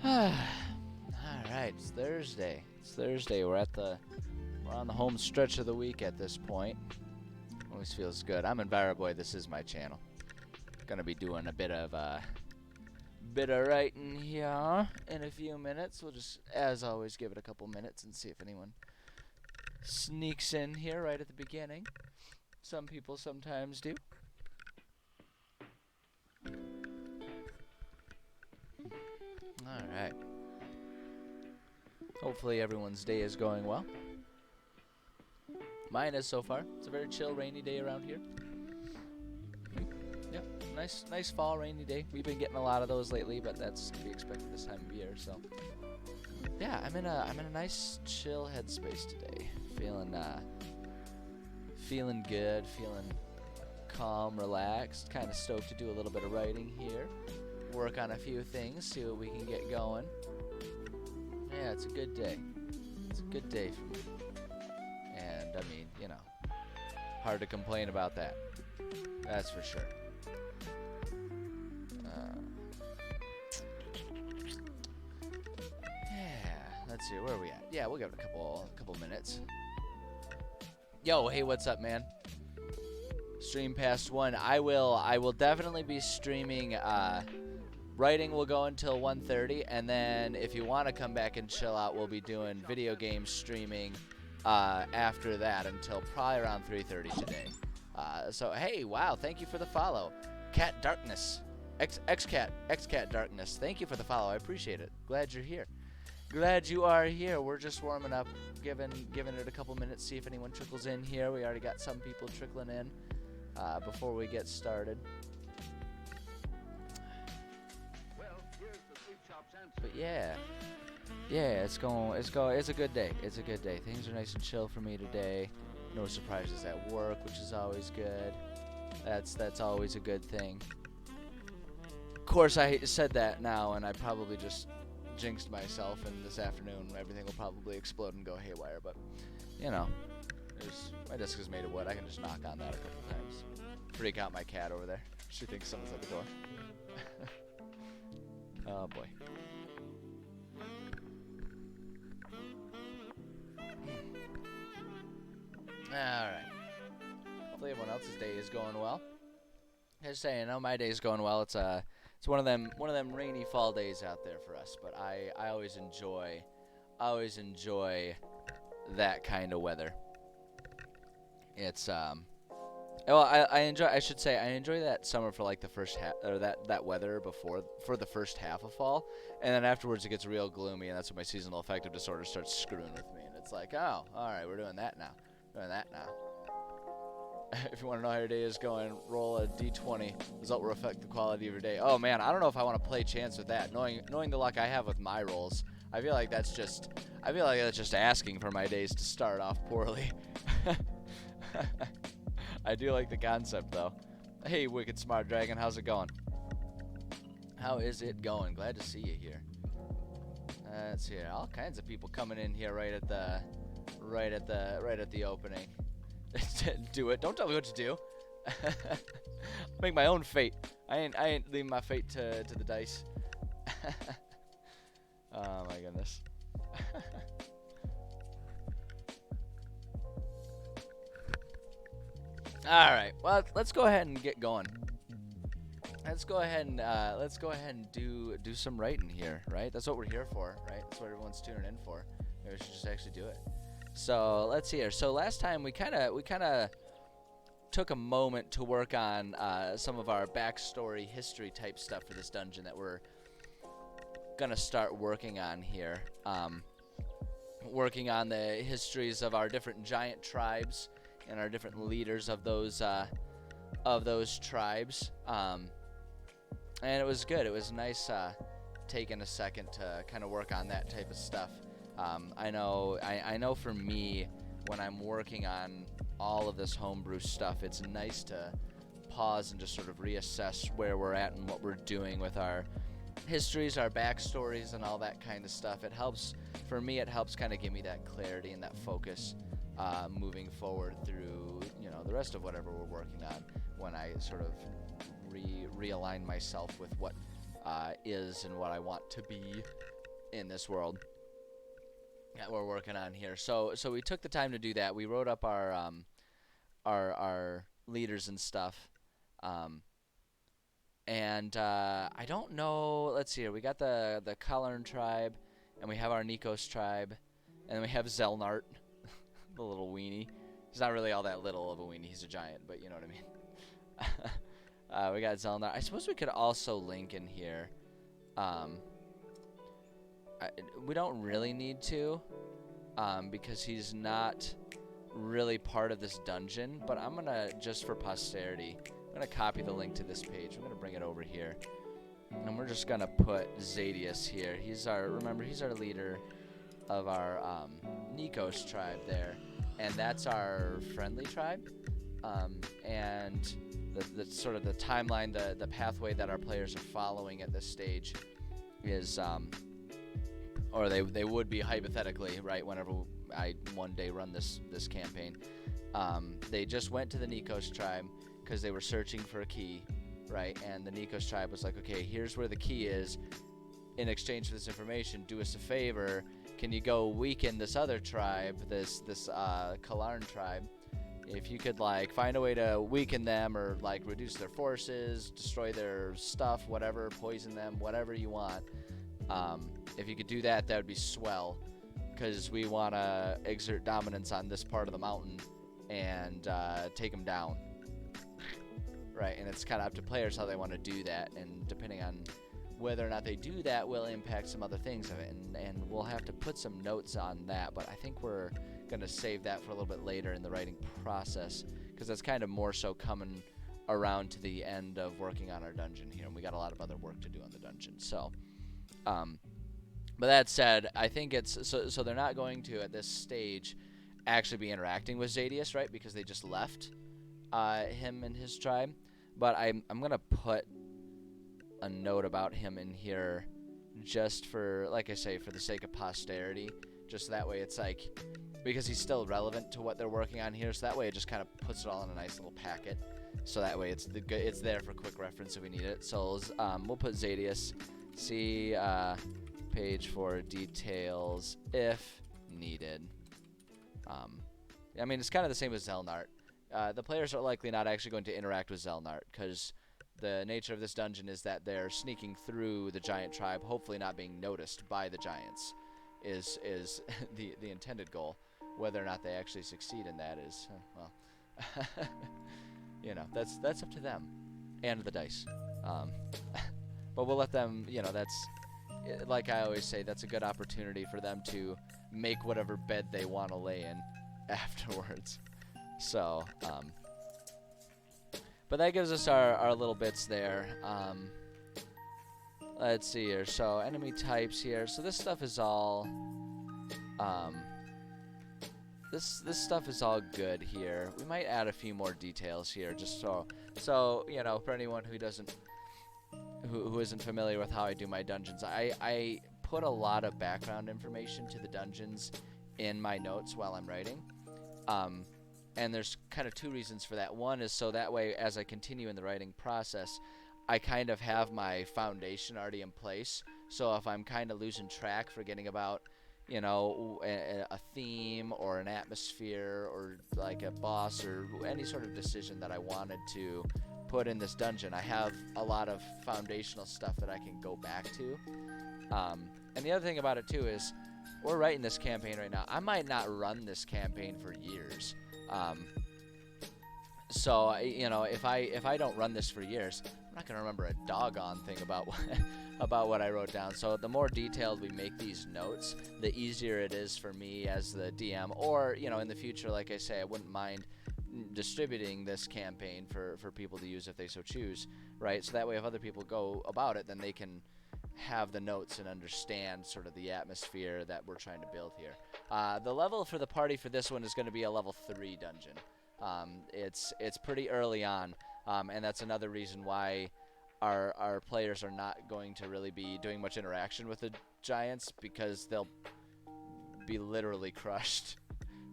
All right, it's Thursday. It's Thursday. We're on the home stretch of the week at this point. Always feels good. I'm Enviroboy. This is my channel. Gonna be doing a bit of writing here in a few minutes. We'll just, as always, give it a couple minutes and see if anyone sneaks in here right at the beginning. Some people sometimes do. All right. Hopefully everyone's day is going well. Mine is so far. It's a very chill, rainy day around here. Yeah, nice fall rainy day. We've been getting a lot of those lately, but that's to be expected this time of year. So, yeah, I'm in a nice, chill headspace today. Feeling good, feeling calm, relaxed. Kind of stoked to do a little bit of writing here. Work on a few things, see what we can get going. Yeah, it's a good day. It's a good day for me. And, I mean, you know, hard to complain about that. That's for sure. Yeah, let's see, where are we at? Yeah, we'll give it a couple minutes. Yo, hey, what's up, man? Stream past 1. I will definitely be streaming. Writing will go until 1:30, and then if you want to come back and chill out, we'll be doing video game streaming after that until probably around 3:30 today. So hey, wow, thank you for the follow, Cat Darkness, Xcat Darkness. Thank you for the follow. I appreciate it. Glad you're here. Glad you are here. We're just warming up, giving it a couple minutes, see if anyone trickles in here. We already got some people trickling in before we get started. But yeah, it's a good day. It's a good day. Things are nice and chill for me today. No surprises at work, which is always good. That's always a good thing. Of course, I said that now, and I probably just jinxed myself. And this afternoon, everything will probably explode and go haywire. But you know, my desk is made of wood. I can just knock on that a couple times. Freak out my cat over there. She thinks someone's at the door. Oh boy. Alright. Hopefully everyone else's day is going well. Just saying, I know my day's going well. It's one of them rainy fall days out there for us, but I always enjoy that kind of weather. It's well, I enjoy that summer for like the first half, or that weather for the first half of fall, and then afterwards it gets real gloomy, and that's when my seasonal affective disorder starts screwing with me, and it's like, oh, all right, we're doing that now. If you want to know how your day is going, roll a d20. Result will affect the quality of your day. Oh man, I don't know if I want to play chance with that. Knowing the luck I have with my rolls, I feel like that's just asking for my days to start off poorly. I do like the concept, though. Hey, Wicked Smart Dragon, how's it going? How is it going? Glad to see you here. Let's see, all kinds of people coming in here right at the opening. Do it. Don't tell me what to do. Make my own fate. I ain't leaving my fate to the dice. Oh my goodness. All right. Well, let's go ahead and get going. Let's go ahead and do some writing here, right? That's what we're here for, right? That's what everyone's tuning in for. Maybe we should just actually do it. So let's see here. So last time we kind of took a moment to work on some of our backstory, history type stuff for this dungeon that we're gonna start working on here. Working on the histories of our different giant tribes and our different leaders of those tribes. And it was good. It was nice taking a second to kind of work on that type of stuff. I know for me, when I'm working on all of this homebrew stuff, it's nice to pause and just sort of reassess where we're at and what we're doing with our histories, our backstories, and all that kind of stuff. It helps kind of give me that clarity and that focus moving forward through, the rest of whatever we're working on, when I sort of realign myself with what is and what I want to be in this world that we're working on here. So we took the time to do that. We wrote up our leaders and stuff. And I don't know. Let's see here. We got the Kalarn tribe, and we have our Nikos tribe, and then we have Zelnart, the little weenie. He's not really all that little of a weenie. He's a giant, but you know what I mean. We got Zelnart. I suppose we could also link in here. We don't really need to, because he's not really part of this dungeon. But I'm gonna, just for posterity, I'm going to copy the link to this page. I'm going to bring it over here. And we're just going to put Zadius here. Remember, he's our leader of our Nikos tribe there. And that's our friendly tribe. And the sort of the timeline, the pathway that our players are following at this stage is, or they would be hypothetically, right, whenever I one day run this campaign. They just went to the Nikos tribe, because they were searching for a key, right? And the Nikos tribe was like, okay, here's where the key is. In exchange for this information, do us a favor. Can you go weaken this other tribe, this Kalarn tribe? If you could, like, find a way to weaken them, or, like, reduce their forces, destroy their stuff, whatever, poison them, whatever you want. If you could do that, that would be swell, because we want to exert dominance on this part of the mountain and take them down. Right, and it's kind of up to players how they want to do that, and depending on whether or not they do that will impact some other things of it, and we'll have to put some notes on that, but I think we're going to save that for a little bit later in the writing process, because that's kind of more so coming around to the end of working on our dungeon here, and we got a lot of other work to do on the dungeon. So, but that said, I think it's, so they're not going to, at this stage, actually be interacting with Zadius, right, because they just left him and his tribe. But I'm going to put a note about him in here just for, like I say, for the sake of posterity. Just that way it's like, because he's still relevant to what they're working on here, so that way it just kind of puts it all in a nice little packet. So that way it's there for quick reference if we need it. So we'll put Zadius. See page for details if needed. I mean, it's kind of the same as Zelnart. The players are likely not actually going to interact with Zelnart, because the nature of this dungeon is that they're sneaking through the giant tribe, hopefully not being noticed by the giants, is the intended goal. Whether or not they actually succeed in that is, well, you know, that's up to them and the dice. But we'll let them, you know, that's, like I always say, that's a good opportunity for them to make whatever bed they want to lay in afterwards. So, but that gives us our little bits there. Let's see here. So, enemy types here. So this stuff is all, this stuff is all good here. We might add a few more details here, just so you know, for anyone who doesn't, who isn't familiar with how I do my dungeons, I put a lot of background information to the dungeons in my notes while I'm writing. And there's kind of two reasons for that. One is so that way, as I continue in the writing process, I kind of have my foundation already in place. So if I'm kind of losing track, forgetting about, you know, a theme or an atmosphere or like a boss or any sort of decision that I wanted to put in this dungeon, I have a lot of foundational stuff that I can go back to. And the other thing about it too is, we're writing this campaign right now. I might not run this campaign for years. So, you know, if I don't run this for years, I'm not going to remember a doggone thing about about what I wrote down. So the more detailed we make these notes, the easier it is for me as the DM, or, you know, in the future, like I say, I wouldn't mind distributing this campaign for people to use if they so choose, right? So that way if other people go about it, then they can have the notes and understand sort of the atmosphere that we're trying to build here. The level for the party for this one is going to be a level 3 dungeon. It's pretty early on, and that's another reason why our players are not going to really be doing much interaction with the giants, because they'll be literally crushed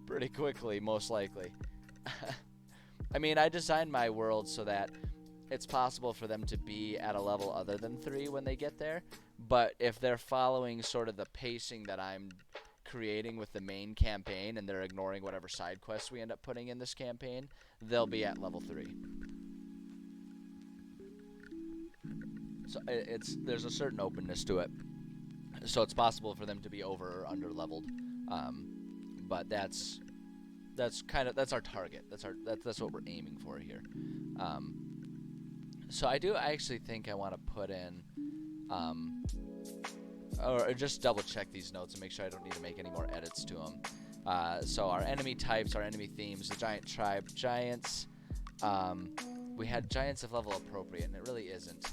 pretty quickly, most likely. I mean, I designed my world so that it's possible for them to be at a level other than 3 when they get there. But if they're following sort of the pacing that I'm creating with the main campaign, and they're ignoring whatever side quests we end up putting in this campaign, they'll be at level 3. So there's a certain openness to it. So it's possible for them to be over or under leveled, but that's our target. That's what we're aiming for here. So I actually think I want to put in, or just double check these notes and make sure I don't need to make any more edits to them. So our enemy types, our enemy themes, the giant tribe, giants. We had giants of level appropriate, and it really isn't.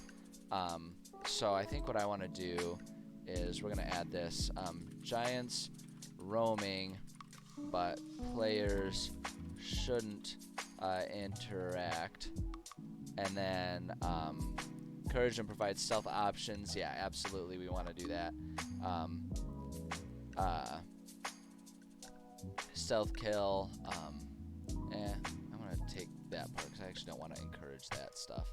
So I think what I want to do is we're going to add this, giants roaming, but players shouldn't interact. And then encourage and provide stealth options. Yeah, absolutely, we want to do that. Stealth kill. I'm going to take that part because I actually don't want to encourage that stuff.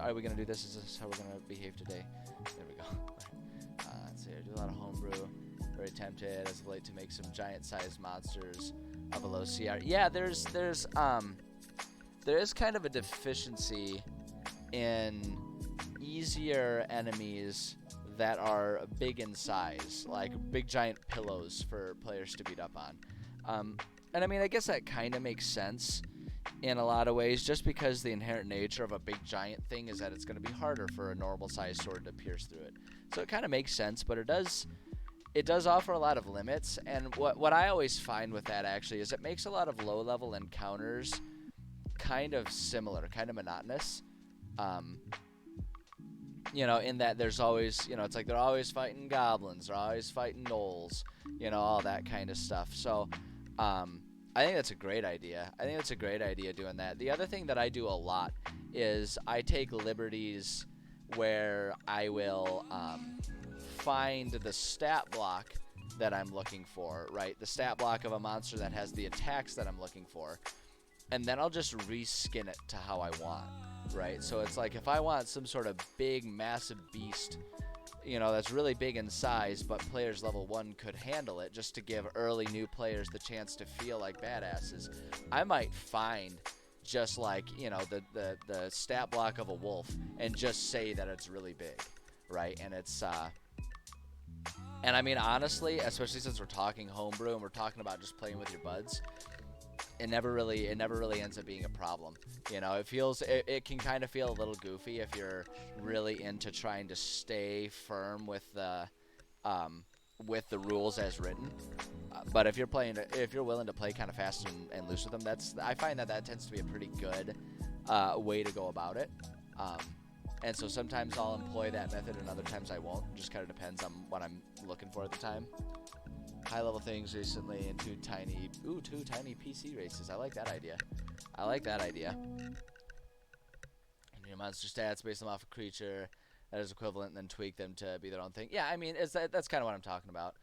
Are we going to do this? Is this how we're going to behave today? There we go. Let's see. I do a lot of homebrew. Very tempted as of late to make some giant-sized monsters of a low CR. Yeah, there is kind of a deficiency in easier enemies that are big in size, like big giant pillows for players to beat up on. And I mean, I guess that kind of makes sense in a lot of ways, just because the inherent nature of a big giant thing is that it's going to be harder for a normal sized sword to pierce through it. So it kind of makes sense, but it does offer a lot of limits. And what I always find with that actually is it makes a lot of low level encounters kind of similar, kind of monotonous. In that there's always, it's like they're always fighting goblins, they're always fighting gnolls, all that kind of stuff. So I think that's a great idea. I think that's a great idea doing that. The other thing that I do a lot is I take liberties where I will find the stat block that I'm looking for, right? The stat block of a monster that has the attacks that I'm looking for. And then I'll just reskin it to how I want, right? So it's like if I want some sort of big, massive beast, that's really big in size, but players level 1 could handle it, just to give early new players the chance to feel like badasses, I might find just like, the stat block of a wolf and just say that it's really big, right? And it's, and I mean, honestly, especially since we're talking homebrew and we're talking about just playing with your buds, it never really ends up being a problem. It can kind of feel a little goofy if you're really into trying to stay firm with the rules as written. But if you're willing to play kind of fast and loose with them, I find that tends to be a pretty good way to go about it. And so sometimes I'll employ that method, and other times I won't. It just kind of depends on what I'm looking for at the time. High level things recently and two tiny PC races. I like that idea. And your monster stats, base them off a creature that is equivalent, and then tweak them to be their own thing. Yeah, I mean, that's kind of what I'm talking about.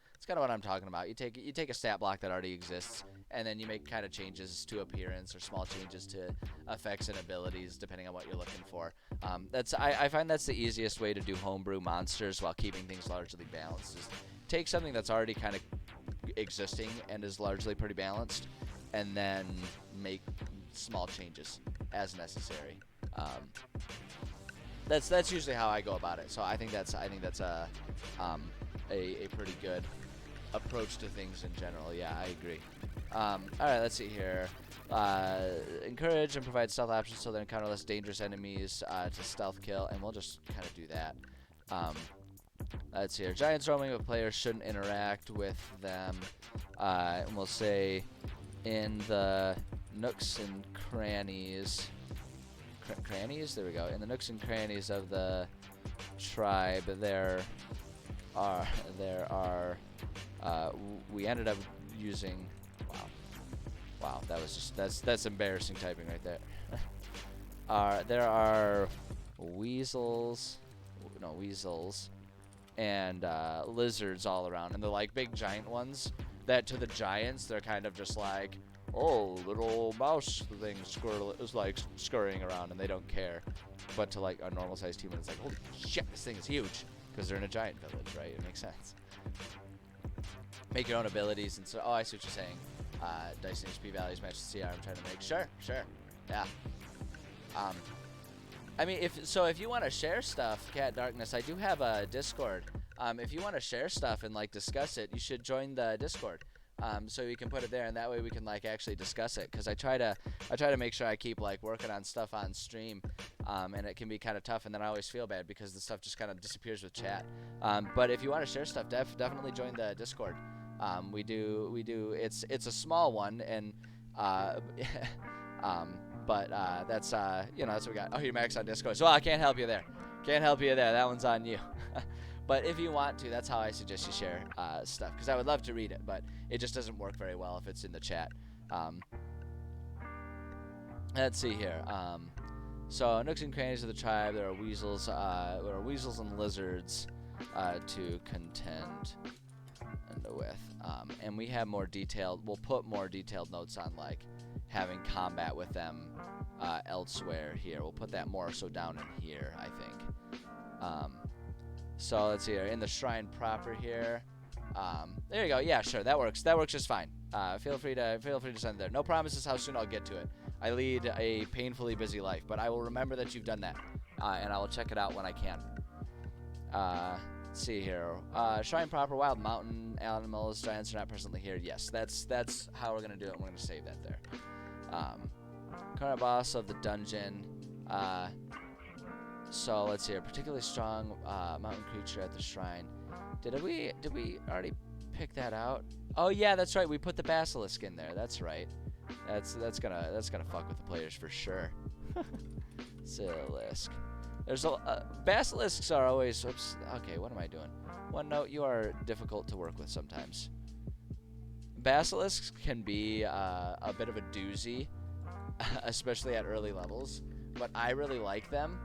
You take a stat block that already exists, and then you make kind of changes to appearance or small changes to effects and abilities depending on what you're looking for. I find that's the easiest way to do homebrew monsters while keeping things largely balanced. Is take something that's already kind of existing and is largely pretty balanced, and then make small changes as necessary. That's usually how I go about it. So I think that's a pretty good approach to things in general. Yeah, I agree. All right, let's see here. Encourage and provide stealth options so they encounter less dangerous enemies to stealth kill, and we'll just kind of do that. Let's see here. Giants roaming, but players shouldn't interact with them. And we'll say in the nooks and crannies. Crannies? There we go. In the nooks and crannies of the tribe, we ended up using. Wow. That's embarrassing typing right there. There are weasels. And lizards all around, and they're like big giant ones that to the giants they're kind of just like, oh, little mouse thing is like scurrying around, and they don't care. But to like a normal sized human, it's like, holy shit, this thing is huge, because they're in a giant village, right? It makes sense. Make your own abilities, and so, oh, I see what you're saying. Dice and HP values match the CR I'm trying to make. Sure, yeah. I mean, if you want to share stuff, Cat Darkness, I do have a Discord. If you want to share stuff and like discuss it, you should join the Discord. So you can put it there, and that way we can like actually discuss it. Because I try to make sure I keep like working on stuff on stream, and it can be kind of tough. And then I always feel bad because the stuff just kind of disappears with chat. But if you want to share stuff, definitely join the Discord. We do. It's a small one, and but that's that's what we got. Oh, you're Max on Discord. So I can't help you there. That one's on you. But if you want to, that's how I suggest you share stuff, because I would love to read it, but it just doesn't work very well if it's in the chat. Let's see here. So nooks and crannies of the tribe. There are weasels and lizards to contend with, and we have more detailed. We'll put more detailed notes on like having combat with them elsewhere here. We'll put that more so down in here, I think. So let's see here, in the shrine proper here. There you go. Yeah, sure, that works. That works just fine. Feel free to send it there. No promises how soon I'll get to it. I lead a painfully busy life, but I will remember that you've done that, and I will check it out when I can. Let's see here. Shrine proper, wild mountain animals. Giants are not presently here. Yes, that's how we're gonna do it. We're gonna save that there. Current boss of the dungeon. So let's see here. Particularly strong mountain creature at the shrine. Did we already pick that out? Oh yeah, that's right. We put the basilisk in there. That's right. That's gonna fuck with the players for sure. Basilisk. There's basilisks are always. Oops. Okay, what am I doing? One note. You are difficult to work with sometimes. Basilisks can be a bit of a doozy, especially at early levels. But I really like them,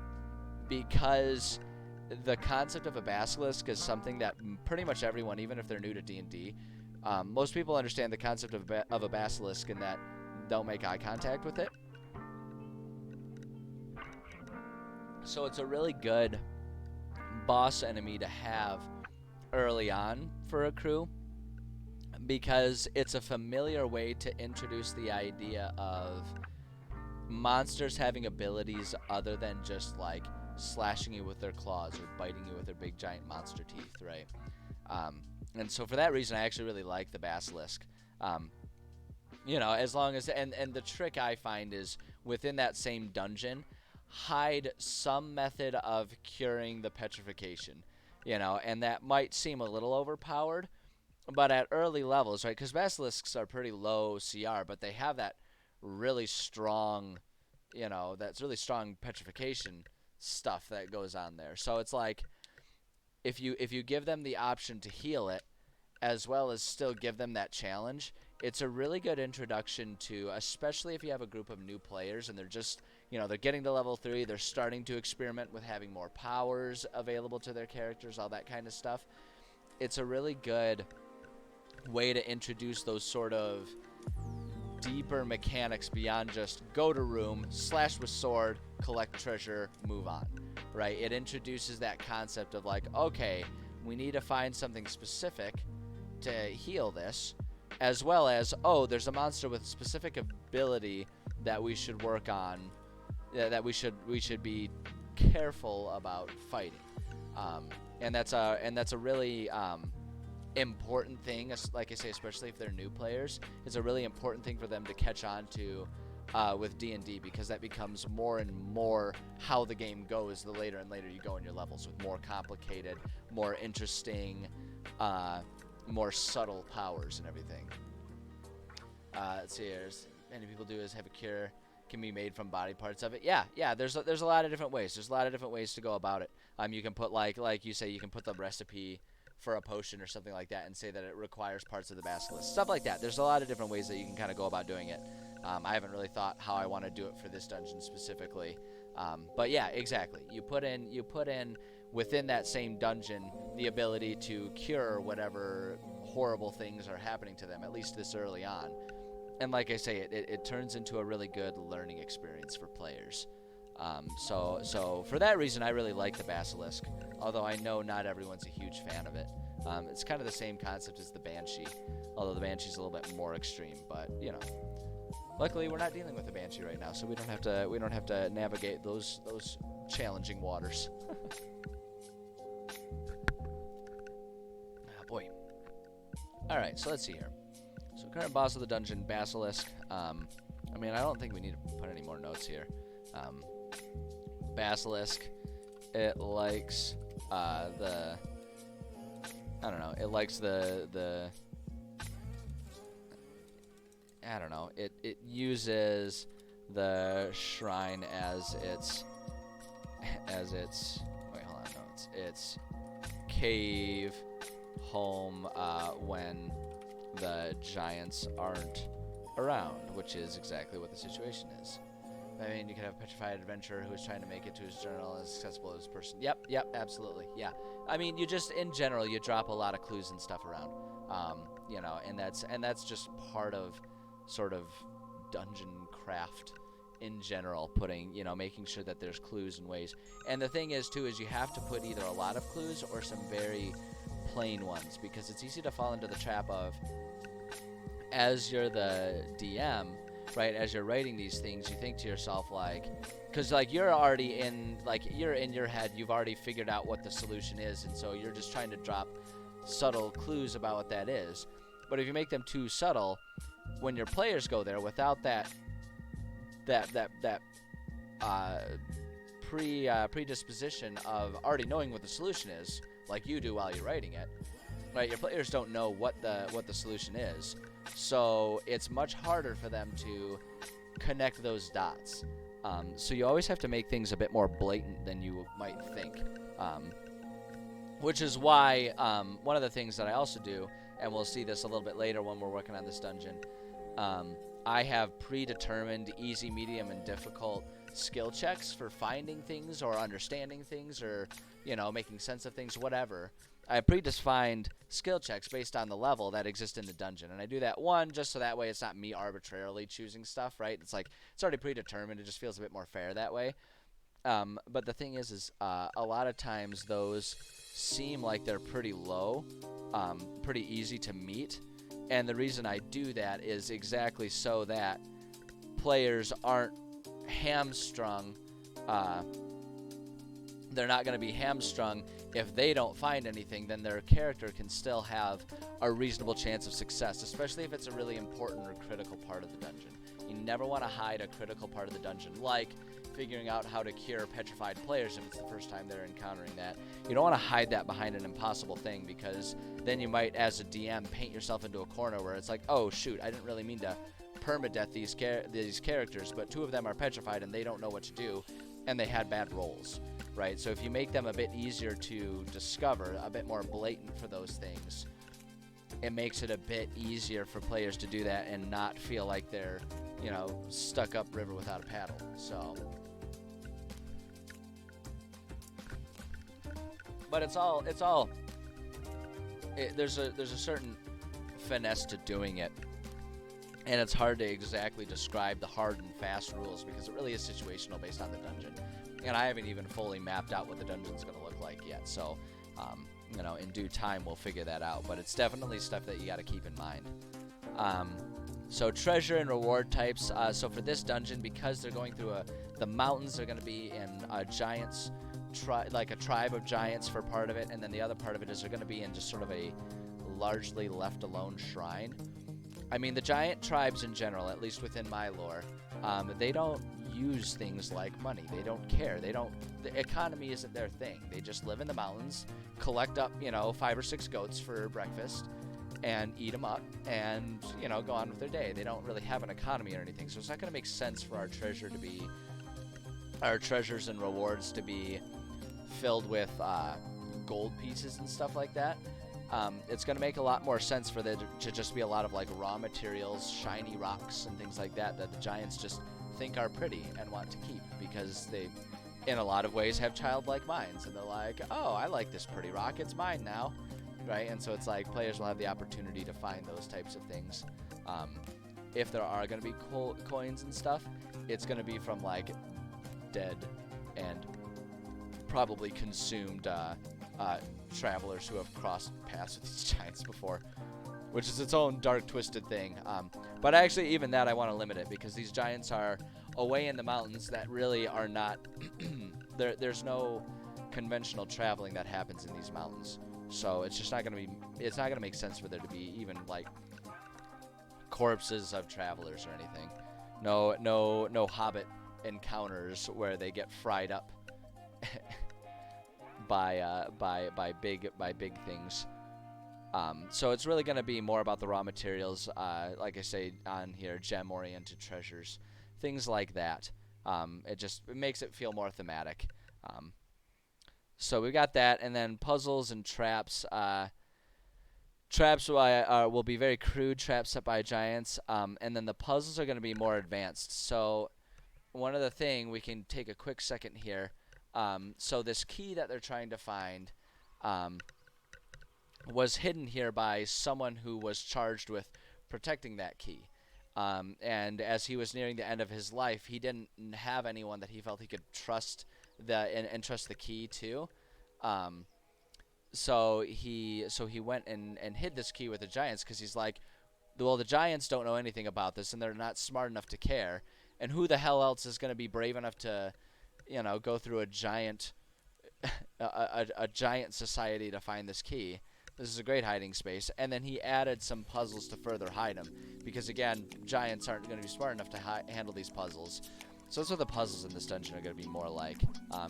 because the concept of a basilisk is something that pretty much everyone, even if they're new to D&D, most people understand the concept of a basilisk in that they'll make eye contact with it. So it's a really good boss enemy to have early on for a crew, because it's a familiar way to introduce the idea of monsters having abilities other than just like slashing you with their claws or biting you with their big giant monster teeth, right? And so for that reason, I actually really like the basilisk. As long as and the trick I find is within that same dungeon, hide some method of curing the petrification, and that might seem a little overpowered, but at early levels, right? Because basilisks are pretty low CR, but they have that really strong, that's really strong petrification stuff that goes on there. So it's like if you give them the option to heal it, as well as still give them that challenge, it's a really good introduction to, especially if you have a group of new players and they're just, they're getting to level 3, they're starting to experiment with having more powers available to their characters, all that kind of stuff. It's a really good way to introduce those sort of deeper mechanics beyond just go to room, slash with sword, collect treasure, move on, right? It introduces that concept of like, okay, we need to find something specific to heal this, as well as, oh, there's a monster with specific ability that we should work on, that we should be careful about fighting, and that's a really important thing, like I say, especially if they're new players. It's a really important thing for them to catch on to with D&D, because that becomes more and more how the game goes the later and later you go in your levels, with more complicated, more interesting, more subtle powers and everything. Let's see, many people do is have a cure, can be made from body parts of it. Yeah, there's a lot of different ways. There's a lot of different ways to go about it. You can put like you say, you can put the recipe for a potion or something like that and say that it requires parts of the basilisk, stuff like that. There's a lot of different ways that you can kind of go about doing it. I haven't really thought how I want to do it for this dungeon specifically, but yeah, exactly. You put in within that same dungeon the ability to cure whatever horrible things are happening to them, at least this early on. and like I say, it turns into a really good learning experience for players. So for that reason, I really like the Basilisk, although I know not everyone's a huge fan of it. It's kind of the same concept as the Banshee, although the Banshee's a little bit more extreme. But you know, luckily we're not dealing with the Banshee right now, so we don't have to navigate those challenging waters. Oh boy. All right, so let's see here. So current boss of the dungeon, Basilisk. I mean, I don't think we need to put any more notes here. Basilisk, it likes the I don't know, it likes the I don't know, it uses the shrine as its wait, hold on, no, it's cave home when the giants aren't around, which is exactly what the situation is. I mean, you could have a petrified adventurer who is trying to make it to his journal as accessible as person. Yep, absolutely, yeah. I mean, you just, in general, you drop a lot of clues and stuff around, you know, and that's just part of sort of dungeon craft in general, making sure that there's clues and ways. And the thing is, too, is you have to put either a lot of clues or some very plain ones, because it's easy to fall into the trap of, as you're the DM, right, as you're writing these things, you think to yourself, like, because, like, you're already in, like, you're in your head, you've already figured out what the solution is, and so you're just trying to drop subtle clues about what that is. But if you make them too subtle, when your players go there without that predisposition of already knowing what the solution is, like you do while you're writing it, right, your players don't know what the solution is. So it's much harder for them to connect those dots. So you always have to make things a bit more blatant than you might think. Which is why one of the things that I also do, and we'll see this a little bit later when we're working on this dungeon, I have predetermined easy, medium, and difficult skill checks for finding things or understanding things or, making sense of things, whatever. I have predefined skill checks based on the level that exists in the dungeon. And I do that, one, just so that way it's not me arbitrarily choosing stuff, right? It's like, it's already predetermined. It just feels a bit more fair that way. But the thing is a lot of times those seem like they're pretty low, pretty easy to meet. And the reason I do that is exactly so that players aren't hamstrung. They're not going to be hamstrung if they don't find anything. Then their character can still have a reasonable chance of success, especially if it's a really important or critical part of the dungeon. You never want to hide a critical part of the dungeon, like figuring out how to cure petrified players if it's the first time they're encountering that. You don't want to hide that behind an impossible thing, because then you might, as a DM, paint yourself into a corner where it's like, oh shoot, I didn't really mean to permadeath these characters, but two of them are petrified and they don't know what to do, and they had bad rolls, right? So if you make them a bit easier to discover, a bit more blatant for those things, it makes it a bit easier for players to do that and not feel like they're, stuck upriver without a paddle. So, but there's a certain finesse to doing it, and it's hard to exactly describe the hard and fast rules because it really is situational based on the dungeon, and I haven't even fully mapped out what the dungeon's going to look like yet. So, in due time we'll figure that out, but it's definitely stuff that you got to keep in mind. So treasure and reward types. So for this dungeon, because they're going through the mountains, they're going to be in giants, like a tribe of giants for part of it, and then the other part of it is they're going to be in just sort of a largely left alone shrine. I mean, the giant tribes in general, at least within my lore, they don't use things like money. They don't care. The economy isn't their thing. They just live in the mountains, collect up, 5 or 6 goats for breakfast, and eat them up, and, go on with their day. They don't really have an economy or anything, so it's not going to make sense for our treasures and rewards to be filled with gold pieces and stuff like that. It's going to make a lot more sense for there to just be a lot of like raw materials, shiny rocks and things like that the giants just think are pretty and want to keep, because they, in a lot of ways, have childlike minds, and they're like, oh, I like this pretty rock, it's mine now, right? And so it's like players will have the opportunity to find those types of things. if there are going to be coins and stuff, it's going to be from like dead and probably consumed travelers who have crossed paths with these giants before, which is its own dark, twisted thing. But actually, even that, I want to limit it because these giants are away in the mountains that really are not. There's no conventional traveling that happens in these mountains, so it's just not gonna be. It's not gonna make sense for there to be even like corpses of travelers or anything. No hobbit encounters where they get fried up by big things. So it's really going to be more about the raw materials, like I say on here, gem-oriented treasures, things like that. It makes it feel more thematic. So we got that, and then puzzles and traps. Traps will be very crude traps set by giants, and then the puzzles are going to be more advanced. So one other thing, we can take a quick second here. So this key that they're trying to find was hidden here by someone who was charged with protecting that key. And as he was nearing the end of his life, he didn't have anyone that he felt he could trust and trust the key to. So he went and hid this key with the giants because he's like, well, the giants don't know anything about this and they're not smart enough to care. And who the hell else is going to be brave enough to, go through a giant a giant society to find this key? This is a great hiding space. And then he added some puzzles to further hide him because, again, giants aren't going to be smart enough to handle these puzzles. So that's what the puzzles in this dungeon are going to be more like.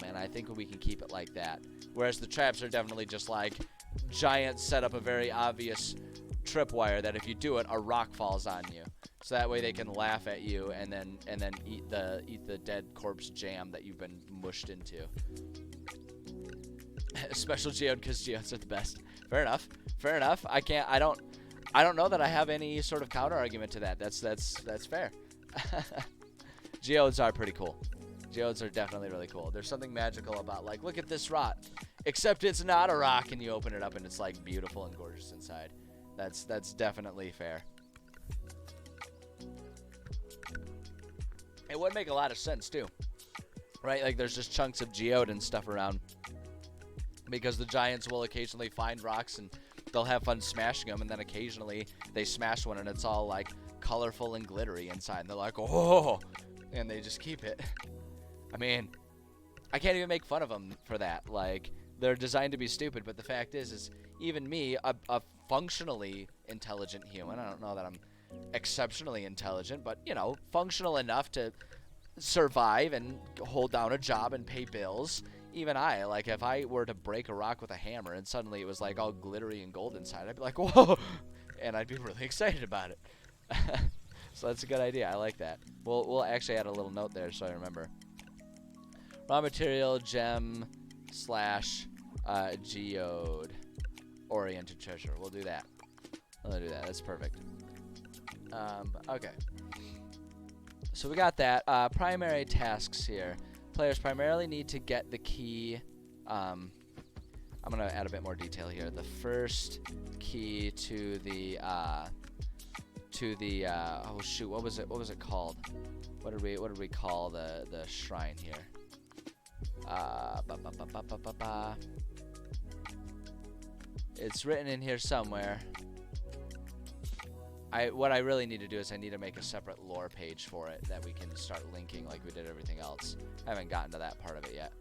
And I think we can keep it like that. Whereas the traps are definitely just like giants set up a very obvious tripwire that if you do it, a rock falls on you. So that way they can laugh at you and then eat the dead corpse jam that you've been mushed into. Special geode because geodes are the best. Fair enough. I don't know that I have any sort of counter argument to that. That's fair. Geodes are pretty cool. Geodes are definitely really cool. There's something magical about, like, look at this rock. Except it's not a rock, and you open it up, and it's, like, beautiful and gorgeous inside. That's definitely fair. It would make a lot of sense, too. Right? Like, there's just chunks of geode and stuff around. Because the giants will occasionally find rocks, and they'll have fun smashing them, and then occasionally they smash one, and it's all, like, colorful and glittery inside. And they're like, oh! And they just keep it. I mean, I can't even make fun of them for that. Like, they're designed to be stupid, but the fact is even me, a functionally intelligent human, I don't know that I'm exceptionally intelligent, but, functional enough to survive and hold down a job and pay bills. Even I, like, if I were to break a rock with a hammer and suddenly it was, like, all glittery and gold inside, I'd be like, whoa! And I'd be really excited about it. So that's a good idea. I like that. We'll actually add a little note there so I remember. Raw material, gem, / geode, oriented treasure. We'll do that. That's perfect. Okay. So we got that. Primary tasks here. Players primarily need to get the key. I'm going to add a bit more detail here. The first key to the oh shoot, what was it called? What did we call the shrine here? It's written in here somewhere. What I really need to do is I need to make a separate lore page for it that we can start linking like we did everything else. I haven't gotten to that part of it yet.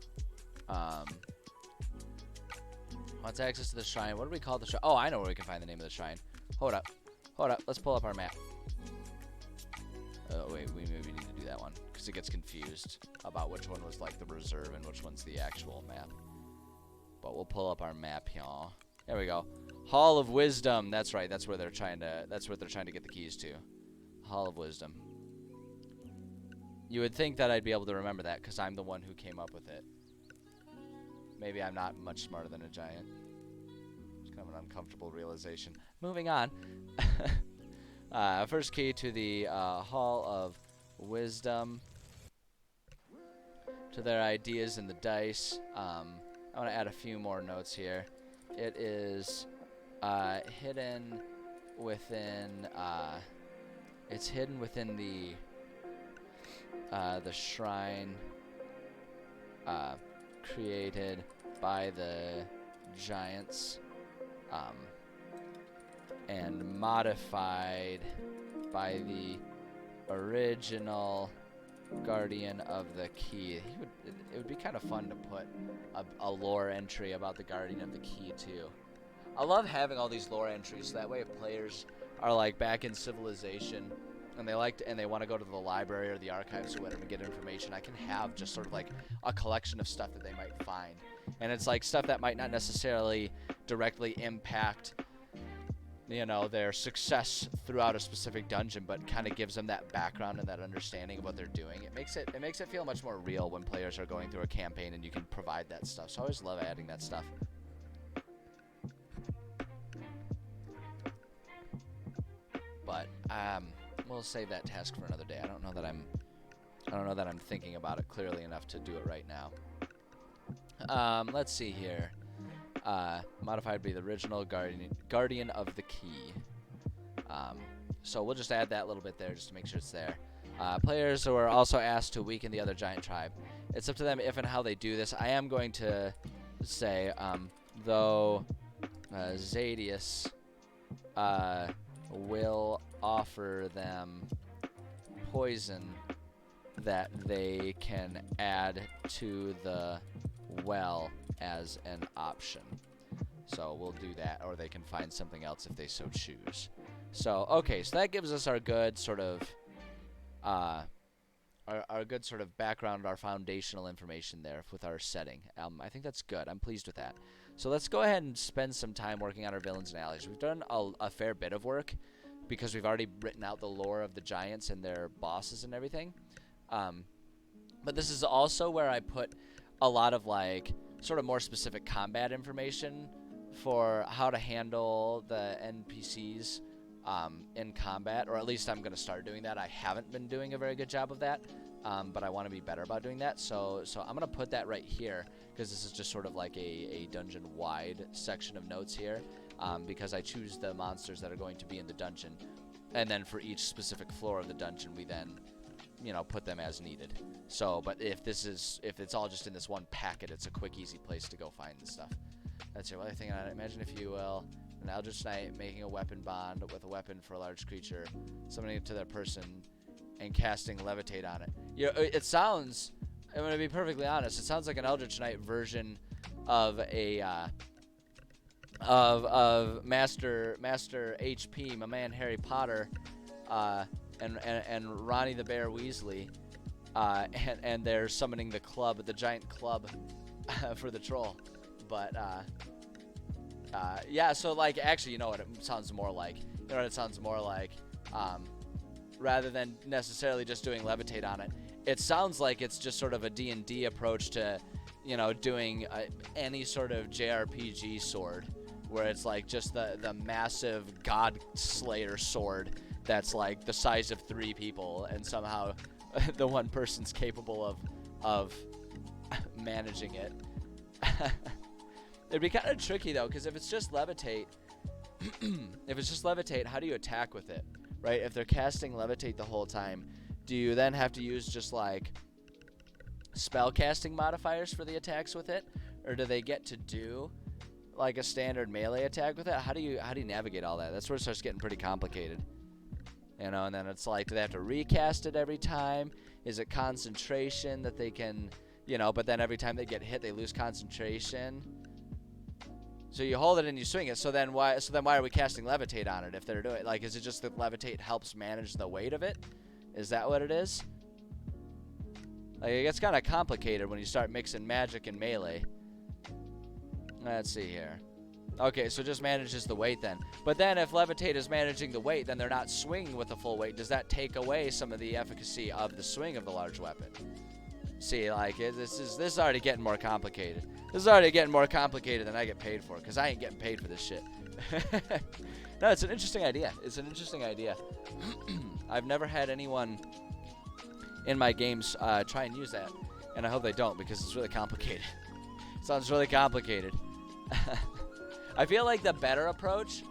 Wants access to the shrine. What do we call the shrine? Oh, I know where we can find the name of the shrine. Hold up. Let's pull up our map. Oh, wait. We maybe need to do that one because it gets confused about which one was like the reserve and which one's the actual map. But we'll pull up our map here. There we go. Hall of Wisdom. That's right. That's where they're trying to get the keys to. Hall of Wisdom. You would think that I'd be able to remember that because I'm the one who came up with it. Maybe I'm not much smarter than a giant. It's kind of an uncomfortable realization. Moving on. First key to the Hall of Wisdom. To their ideas in the dice. I want to add a few more notes here. It is hidden within It's hidden within the shrine created by the giants and modified by the original guardian of the key. It would be kind of fun to put a lore entry about the guardian of the key too. I love having all these lore entries, so that way if players are like back in Civilization and they want to go to the library or the archives or whatever to get information, I can have just sort of like a collection of stuff that they might find. And it's like stuff that might not necessarily directly impact, you know, their success throughout a specific dungeon, but kind of gives them that background and that understanding of what they're doing. It makes it feel much more real when players are going through a campaign and you can provide that stuff. So I always love adding that stuff. But we'll save that task for another day. I don't know that I'm thinking about it clearly enough to do it right now. Let's see here. Modified by the original guardian of the key. So we'll just add that little bit there just to make sure it's there. Players were also asked to weaken the other giant tribe. It's up to them if and how they do this. I am going to say, though Zadius will offer them poison that they can add to the well as an option. So we'll do that, or they can find something else if they so choose. So okay, so that gives us our good sort of our good sort of background, our foundational information there with our setting. I think that's good. I'm pleased with that. So let's go ahead and spend some time working on our villains and allies. We've done a fair bit of work because we've already written out the lore of the giants and their bosses and everything. But this is also where I put a lot of like sort of more specific combat information for how to handle the NPCs in combat, or at least I'm going to start doing that. I haven't been doing a very good job of that, but I want to be better about doing that. So I'm going to put that right here because this is just sort of like a dungeon-wide section of notes here, because I choose the monsters that are going to be in the dungeon, and then for each specific floor of the dungeon, we then, you know, put them as needed. So, but if it's all just in this one packet, it's a quick, easy place to go find the stuff. That's your other thing. Imagine, if you will, an Eldritch Knight making a weapon bond with a weapon for a large creature, summoning it to their person, and casting Levitate on it. You know, it sounds, I'm going to be perfectly honest, it sounds like an Eldritch Knight version of a of Master HP, my man Harry Potter, and Ronnie the Bear Weasley, and they're summoning the giant club for the troll. But yeah, so like, actually, you know what it sounds more like? You know what it sounds more like? Rather than necessarily just doing Levitate on it, it sounds like it's just sort of a D&D approach to, you know, doing any sort of JRPG sword, where it's like just the massive God Slayer sword that's like the size of 3 people, and somehow the one person's capable of managing it. It'd be kind of tricky though, because if it's just levitate, how do you attack with it, right? If they're casting levitate the whole time, do you then have to use just like spell casting modifiers for the attacks with it, or do they get to do like a standard melee attack with it? How do you navigate all that? That's where it starts getting pretty complicated. You know, and then it's like, do they have to recast it every time? Is it concentration that they can, you know, but then every time they get hit, they lose concentration. So you hold it and you swing it. So then why are we casting levitate on it if they're doing, like, is it just that levitate helps manage the weight of it? Is that what it is? Like, it gets kind of complicated when you start mixing magic and melee. Let's see here. Okay, so just manages the weight then. But then if levitate is managing the weight, then they're not swinging with the full weight. Does that take away some of the efficacy of the swing of the large weapon? See, like, this is already getting more complicated. This is already getting more complicated than I get paid for, because I ain't getting paid for this shit. No, it's an interesting idea. It's an interesting idea. I've never had anyone in my games try and use that, and I hope they don't, because it's really complicated. Sounds really complicated. I feel like the better approach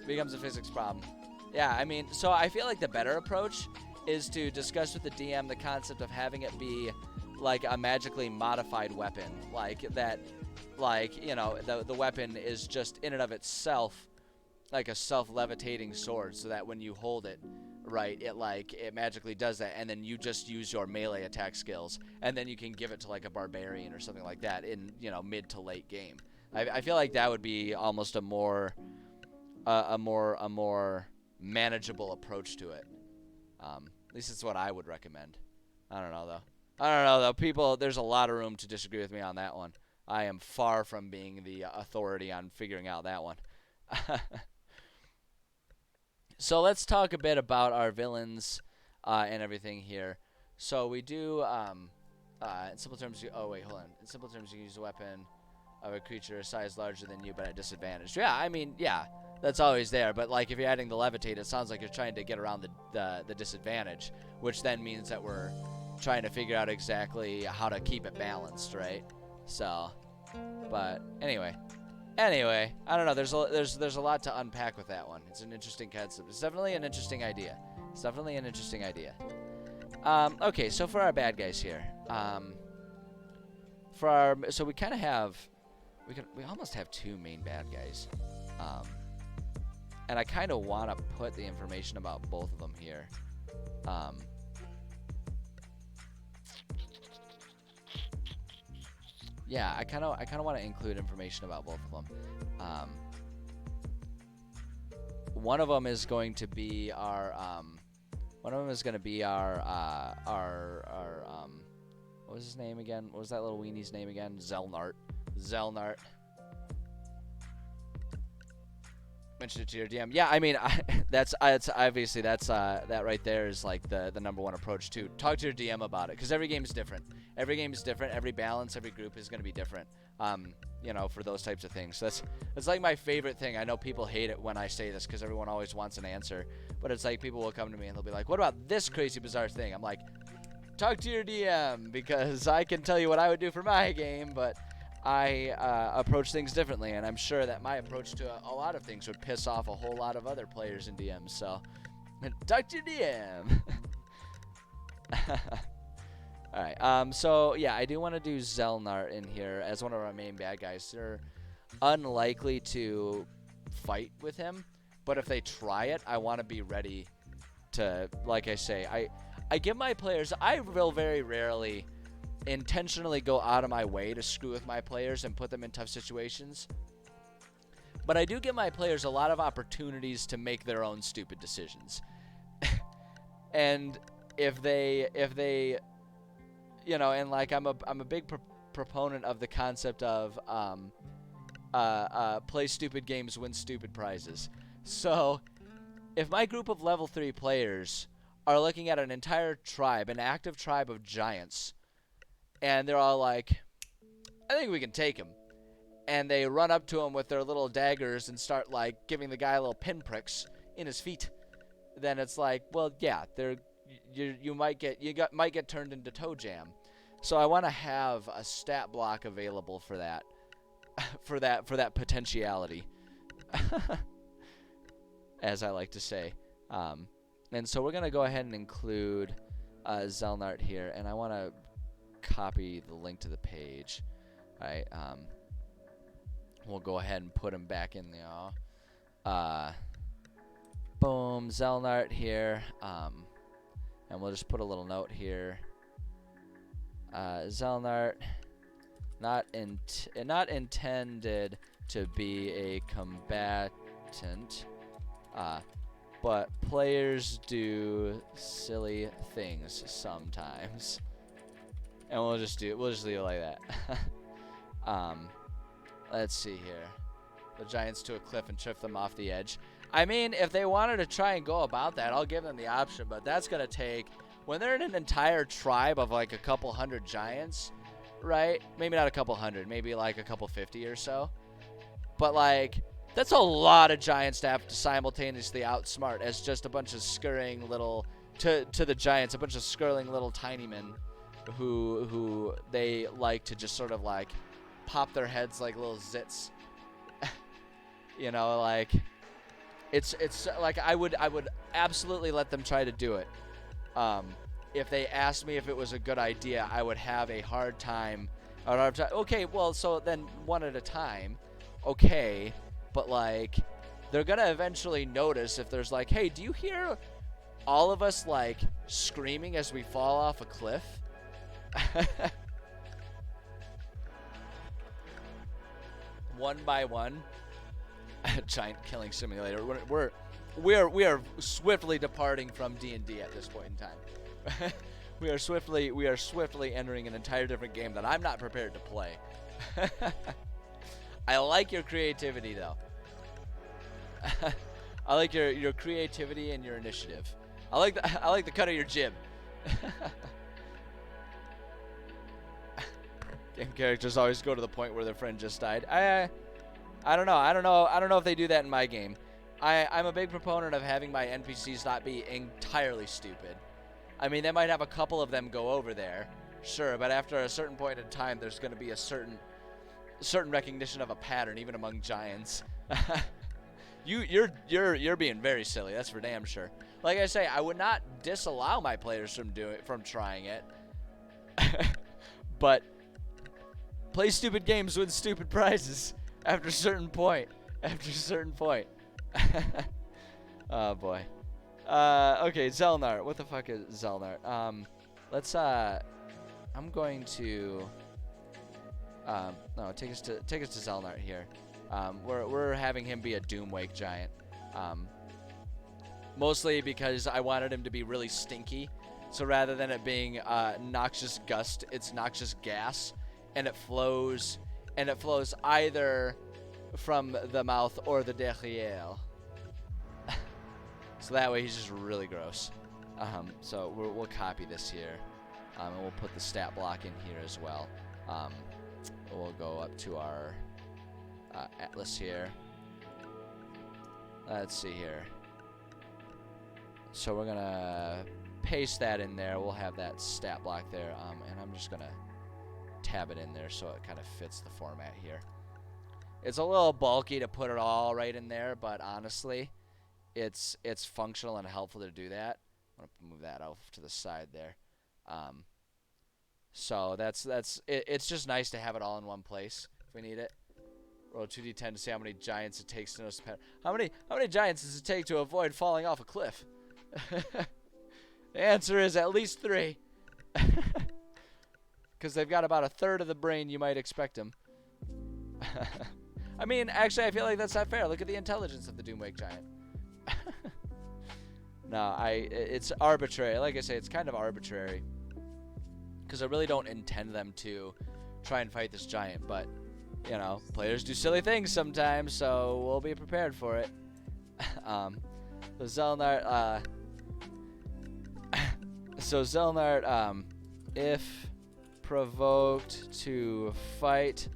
becomes a physics problem. Yeah, I mean, so I feel like the better approach is to discuss with the DM the concept of having it be like a magically modified weapon, like that, like, you know, the weapon is just in and of itself like a self-levitating sword, so that when you hold it, right, it magically does that, and then you just use your melee attack skills, and then you can give it to like a barbarian or something like that in, you know, mid to late game. I feel like that would be almost a more manageable approach to it. At least it's what I would recommend. I don't know though. People, there's a lot of room to disagree with me on that one. I am far from being the authority on figuring out that one. So let's talk a bit about our villains and everything here. So we do, in simple terms, oh wait, hold on. In simple terms, you use a weapon of a creature a size larger than you, but at disadvantage. Yeah, I mean, yeah, that's always there. But like, if you're adding the levitate, it sounds like you're trying to get around the disadvantage, which then means that we're trying to figure out exactly how to keep it balanced, right? So, but anyway, I don't know. There's a lot to unpack with that one. It's an interesting concept. It's definitely an interesting idea. Okay, so for our bad guys here, so we kind of have, we almost have two main bad guys, and I kind of want to put the information about both of them here. Yeah, I kind of want to include information about both of them. One of them is going to be our what was his name again? What was that little weenie's name again? Zelnart. Mentioned it to your DM. Yeah, I mean, that's obviously that right there is like the number one approach too. Talk to your DM about it, because every game is different. Every balance, every group is going to be different. You know, for those types of things. So that's like my favorite thing. I know people hate it when I say this because everyone always wants an answer, but it's like people will come to me and they'll be like, "What about this crazy bizarre thing?" I'm like, "Talk to your DM, because I can tell you what I would do for my game, but I approach things differently, and I'm sure that my approach to a lot of things would piss off a whole lot of other players and DMs. So, talk to your DM." All right. So yeah, I do want to do Zelnart in here as one of our main bad guys. They're unlikely to fight with him, but if they try it, I want to be ready to, like I say, I give my players. I will very rarely intentionally go out of my way to screw with my players and put them in tough situations, but I do give my players a lot of opportunities to make their own stupid decisions. And if they you know, and like I'm a big proponent of the concept of play stupid games, win stupid prizes. So if my group of level 3 players are looking at an entire tribe, an active tribe of giants, and they're all like, "I think we can take him," and they run up to him with their little daggers and start like giving the guy little pinpricks in his feet, then it's like, well, yeah, you might get turned into toe jam. So I want to have a stat block available for that, for that potentiality, as I like to say. And so we're gonna go ahead and include Zelnart here, and I want to copy the link to the page. All right. We'll go ahead and put him back in there. Boom, Zelnart here. And we'll just put a little note here. Zelnart, not intended to be a combatant, but players do silly things sometimes. And we'll just leave it like that. Let's see here. The giants to a cliff and trip them off the edge. I mean, if they wanted to try and go about that, I'll give them the option, but that's going to take, when they're in an entire tribe of like a couple hundred giants, right? Maybe not a couple hundred, maybe like a couple 50 or so. But like, that's a lot of giants to have to simultaneously outsmart as just a bunch of scurrying little, to the giants, a bunch of scurrying little tiny men who they like to just sort of like pop their heads like little zits. You know, like, It's like I would absolutely let them try to do it. If they asked me if it was a good idea, I would have a hard time. Okay, well, so then one at a time. Okay, but like they're gonna eventually notice if there's like, hey, do you hear all of us like screaming as we fall off a cliff? One by one. Giant killing simulator. We are swiftly departing from D&D at this point in time. we are swiftly entering an entire different game that I'm not prepared to play. I like your creativity though. I like your creativity and your initiative. I like the cut of your jib. Game characters always go to the point where their friend just died. I don't know if they do that in my game. I'm a big proponent of having my NPCs not be entirely stupid. I mean, they might have a couple of them go over there, sure, but after a certain point in time, there's going to be a certain recognition of a pattern, even among giants. You're being very silly. That's for damn sure. Like I say, I would not disallow my players from trying it, but play stupid games, win stupid prizes. After a certain point. Oh boy. Okay, Zelnar. What the fuck is Zelnar? I'm going to no, take us to Zelnar here. We're having him be a Doomwake giant. Mostly because I wanted him to be really stinky. So rather than it being noxious gust, it's noxious gas, and it flows either from the mouth or the derrière. So that way he's just really gross. So we'll copy this here, and we'll put the stat block in here as well. We'll go up to our atlas here. Let's see here. So we're gonna paste that in there. We'll have that stat block there, and I'm just gonna tab it in there so it kind of fits the format here. It's a little bulky to put it all right in there, but honestly, it's functional and helpful to do that. I'm gonna move that off to the side there. So it's just nice to have it all in one place if we need it. Roll 2d10 to see how many giants it takes to notice the pattern. How many giants does it take to avoid falling off a cliff? The answer is at least 3. Because they've got about a third of the brain you might expect them. I mean, actually, I feel like that's not fair. Look at the intelligence of the Doomwake giant. No, it's arbitrary. Like I say, it's kind of arbitrary. Because I really don't intend them to try and fight this giant. But, you know, players do silly things sometimes, so we'll be prepared for it. So Zelnart, if provoked to fight,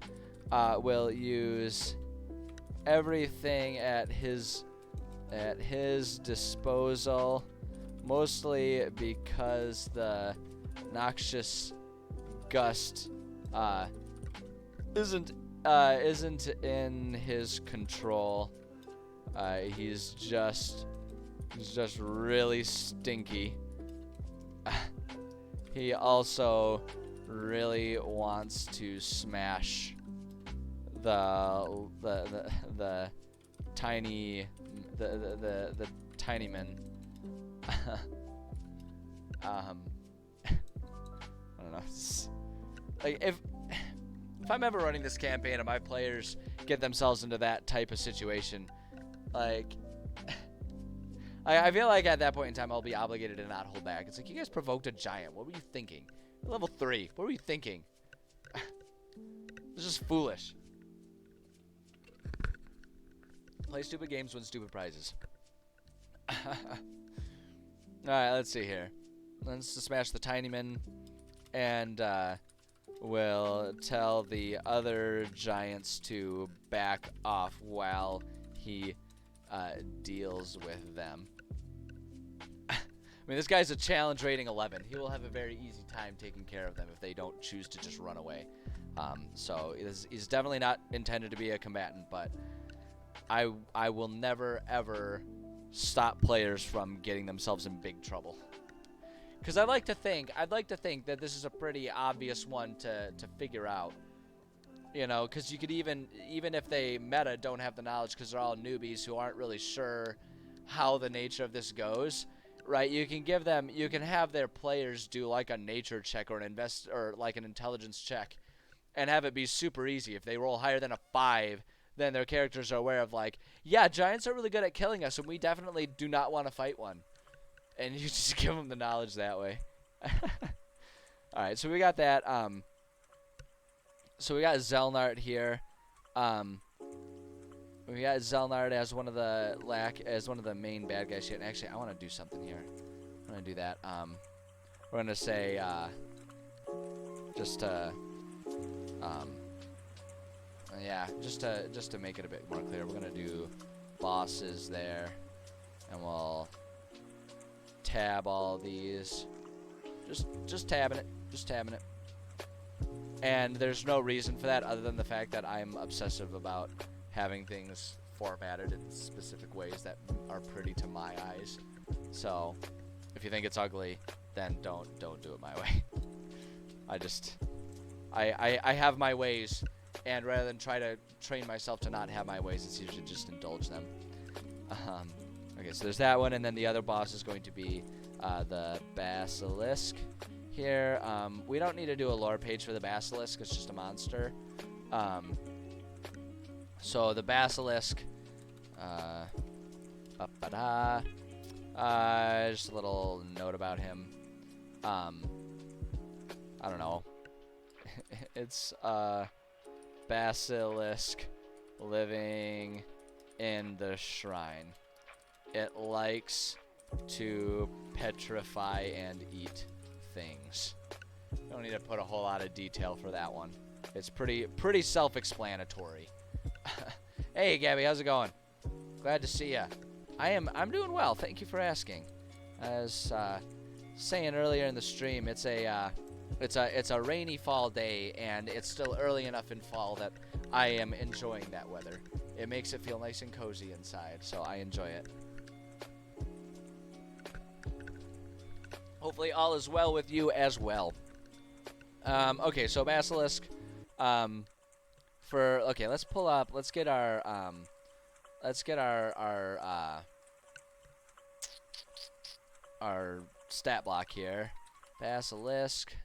will use everything at his disposal, mostly because the noxious gust isn't in his control. He's just really stinky. He also really wants to smash the tiny men. I don't know. Like if I'm ever running this campaign and my players get themselves into that type of situation, like I feel like at that point in time I'll be obligated to not hold back. It's like, you guys provoked a giant. What were you thinking? You're level 3. What were you thinking? It's just foolish. Play stupid games, win stupid prizes. Alright, let's see here. Let's smash the tiny men, and we'll tell the other giants to back off while he deals with them. I mean, this guy's a challenge rating 11. He will have a very easy time taking care of them if they don't choose to just run away. So he's definitely not intended to be a combatant, but I will never ever stop players from getting themselves in big trouble. Because I'd like to think that this is a pretty obvious one to figure out. You know, because you could even if they meta don't have the knowledge because they're all newbies who aren't really sure how the nature of this goes, right? You can have their players do like a nature check or like an intelligence check, and have it be super easy. If they roll higher than a 5, then their characters are aware of like, yeah, giants are really good at killing us, and we definitely do not want to fight one. And you just give them the knowledge that way. All right, so we got that. So we got Zelnart here. We got Zelnart as one of the main bad guys here. And actually, I want to do something here. I'm gonna do that. We're gonna say just to make it a bit more clear, we're gonna do bosses there, and we'll tab all these. Just tabbing it. And there's no reason for that other than the fact that I'm obsessive about having things formatted in specific ways that are pretty to my eyes. So if you think it's ugly, then don't do it my way. I have my ways, and rather than try to train myself to not have my ways, it's usually just indulge them. Okay, so there's that one, and then the other boss is going to be the Basilisk. Here, we don't need to do a lore page for the Basilisk, it's just a monster. So the Basilisk, just a little note about him. I don't know. It's Basilisk living in the shrine. It likes to petrify and eat things. Don't need to put a whole lot of detail for that one. It's pretty self-explanatory. Hey Gabby, how's it going? Glad to see ya. I'm doing well. Thank you for asking. As saying earlier in the stream, it's a rainy fall day, and it's still early enough in fall that I am enjoying that weather. It makes it feel nice and cozy inside, so I enjoy it. Hopefully all is well with you as well. Okay, so Basilisk. Let's pull up. Let's get our stat block here. Basilisk.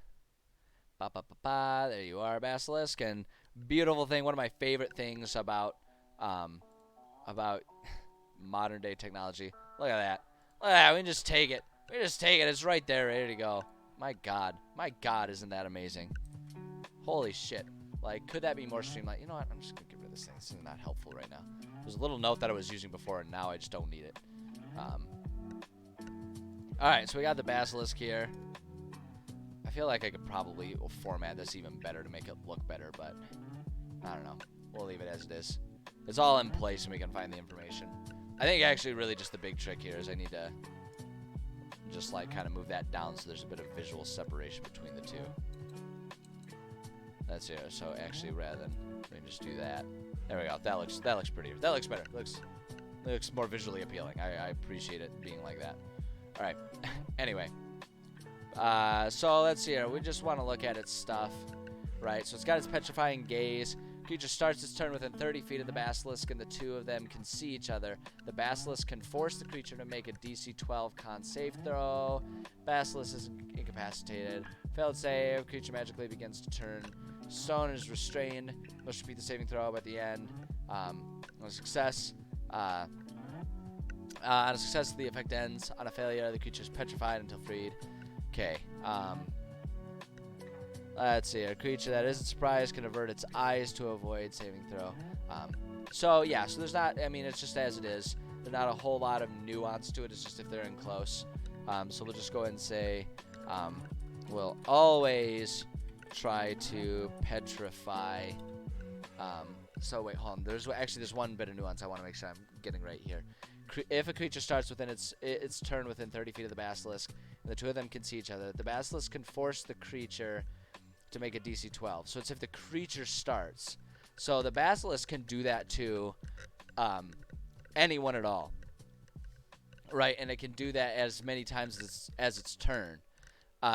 There you are, Basilisk. And beautiful thing. One of my favorite things about modern day technology. Look at that. Look at that. We can just take it. It's right there, ready to go. My God, isn't that amazing? Holy shit. Like, could that be more streamlined? You know what? I'm just gonna get rid of this thing. This is not helpful right now. There's a little note that I was using before, and now I just don't need it. Alright, so we got the Basilisk here. I feel like I could probably format this even better to make it look better, but I don't know. We'll leave it as it is. It's all in place, and we can find the information. I think actually really just the big trick here is I need to just like kind of move that down so there's a bit of visual separation between the two. That's it. So actually, rather than let me just do that. There we go. That looks prettier. That looks better. Looks more visually appealing. I appreciate it being like that. All right. Anyway, so let's see here. We just want to look at its stuff, right? So it's got its petrifying gaze. Creature starts its turn within 30 feet of the Basilisk, and the two of them can see each other. The Basilisk can force the creature to make a DC 12 con save throw. Basilisk is incapacitated. Failed save. Creature magically begins to turn. Stone is restrained. Must repeat the saving throw at the end. On a success, the effect ends. On a failure, the creature is petrified until freed. Okay. Let's see. A creature that isn't surprised can avert its eyes to avoid saving throw. So yeah. So there's not. I mean, it's just as it is. There's not a whole lot of nuance to it. It's just if they're in close. So we'll just go ahead and say we'll always try to petrify. So wait, hold on. There's one bit of nuance I want to make sure I'm getting right here. If a creature starts within its turn within 30 feet of the Basilisk, and the two of them can see each other, the Basilisk can force the creature to make a DC 12. So it's if the creature starts. So the Basilisk can do that too, anyone at all, right? And it can do that as many times as its turn,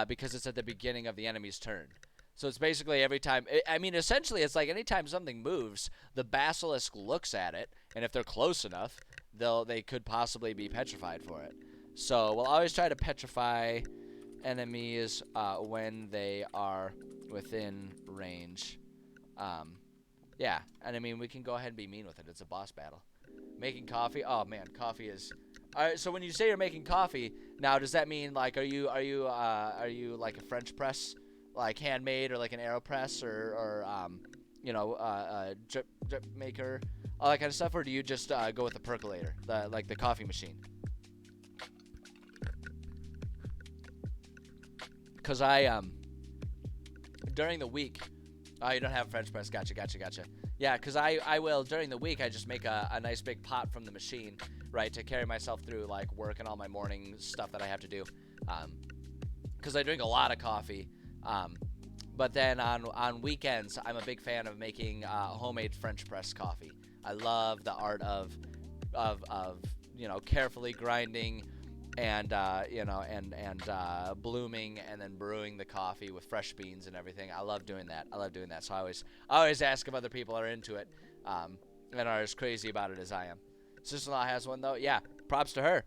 because it's at the beginning of the enemy's turn. So it's basically every time. I mean, essentially, it's like anytime something moves, the basilisk looks at it, and if they're close enough, they could possibly be petrified for it. So we'll always try to petrify enemies when they are within range. Yeah, and I mean, we can go ahead and be mean with it. It's a boss battle. Making coffee. Oh man, coffee is. All right. So when you say you're making coffee, now does that mean like are you like a French press, like handmade, or like an AeroPress, or drip maker, all that kind of stuff, or do you just go with the percolator, like the coffee machine? Because I during the week. Oh, you don't have a French press. Gotcha. Yeah, because I will, during the week, I just make a nice big pot from the machine, right, to carry myself through, like, work and all my morning stuff that I have to do. Because I drink a lot of coffee. But then on weekends, I'm a big fan of making homemade French press coffee. I love the art of carefully grinding and blooming and then brewing the coffee with fresh beans and everything. I love doing that. So I always ask if other people are into it, and are as crazy about it as I am. Sister-in-law has one though. Yeah, props to her.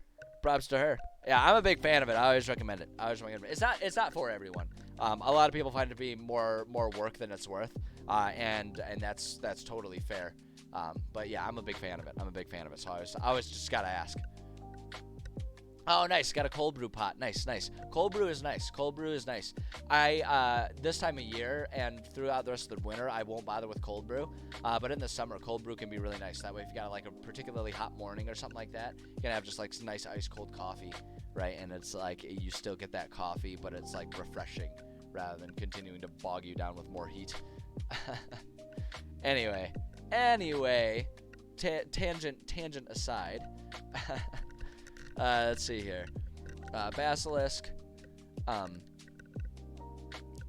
Yeah, I'm a big fan of it. I always recommend it. It's not for everyone. A lot of people find it to be more work than it's worth, and that's totally fair. But yeah, I'm a big fan of it. So I always just gotta ask. Oh, nice. Got a cold brew pot. Nice. Cold brew is nice. I, this time of year and throughout the rest of the winter, I won't bother with cold brew. But in the summer, cold brew can be really nice. That way, if you got like a particularly hot morning or something like that, you can have just like some nice ice cold coffee, right? And it's like you still get that coffee, but it's like refreshing rather than continuing to bog you down with more heat. Anyway, tangent aside. Let's see here. Basilisk.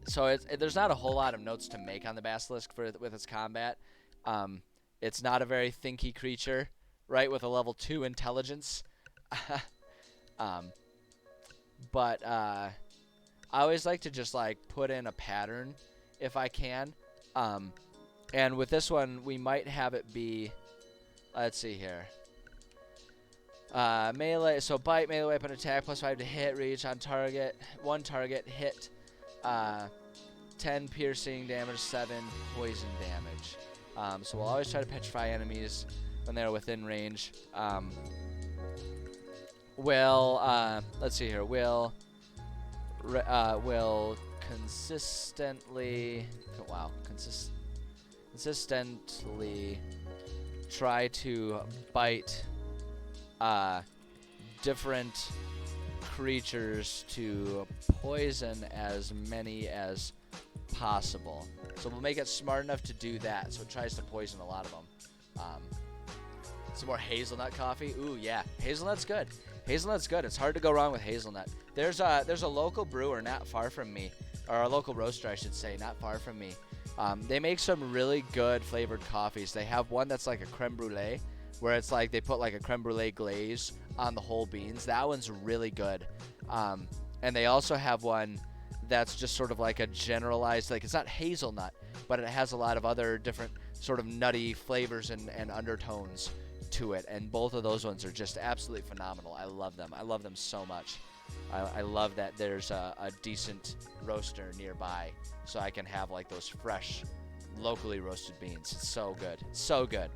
So there's not a whole lot of notes to make on the Basilisk with its combat. It's not a very thinky creature, right, with a level 2 intelligence. But I always like to just like put in a pattern if I can. And with this one, we might have it be, let's see here. Melee, so bite, melee weapon attack, +5 to hit, reach on target, 1 target, hit, 10 piercing damage, 7 poison damage. So we'll always try to petrify enemies when they're within range. Let's see here, will consistently try to bite different creatures to poison as many as possible. So we'll make it smart enough to do that, so it tries to poison a lot of them. Some more hazelnut coffee. Ooh, yeah. Hazelnut's good. It's hard to go wrong with hazelnut. There's a local brewer not far from me, or a local roaster, I should say, not far from me. They make some really good flavored coffees. They have one that's like a creme brulee, where it's like they put like a creme brulee glaze on the whole beans. That one's really good. And they also have one that's just sort of like a generalized, like it's not hazelnut, but it has a lot of other different sort of nutty flavors and undertones to it. And both of those ones are just absolutely phenomenal. I love them. I love them so much. I love that there's a decent roaster nearby so I can have like those fresh, locally roasted beans. It's so good. So good.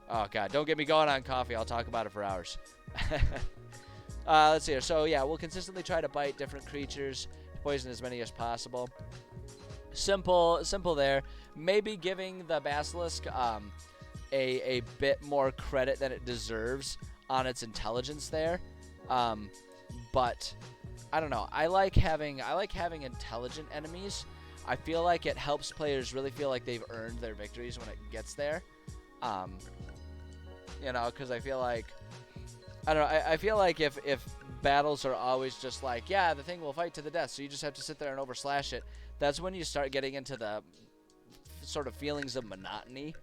Oh, God. Don't get me going on coffee. I'll talk about it for hours. Let's see here. So, yeah, we'll consistently try to bite different creatures, poison as many as possible. Simple there. Maybe giving the Basilisk a bit more credit than it deserves on its intelligence there. But, I don't know. I like having intelligent enemies. I feel like it helps players really feel like they've earned their victories when it gets there. Because I feel like, I don't know, I feel like if battles are always just like, yeah, the thing will fight to the death, so you just have to sit there and overslash it, that's when you start getting into the sort of feelings of monotony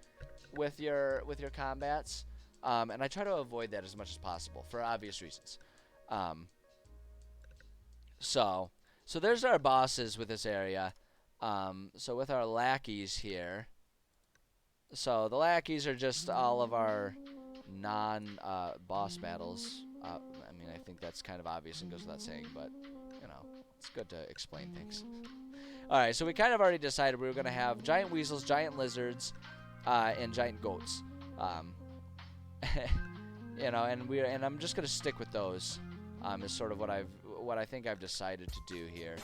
with your combats, and I try to avoid that as much as possible for obvious reasons. So there's our bosses with this area. So with our lackeys here. So the lackeys are just all of our non-boss battles. I mean, I think that's kind of obvious and goes without saying, but, you know, it's good to explain things. Alright, so we kind of already decided we were going to have giant weasels, giant lizards, and giant goats. You know, and I'm just going to stick with those, is sort of what I think I've decided to do here.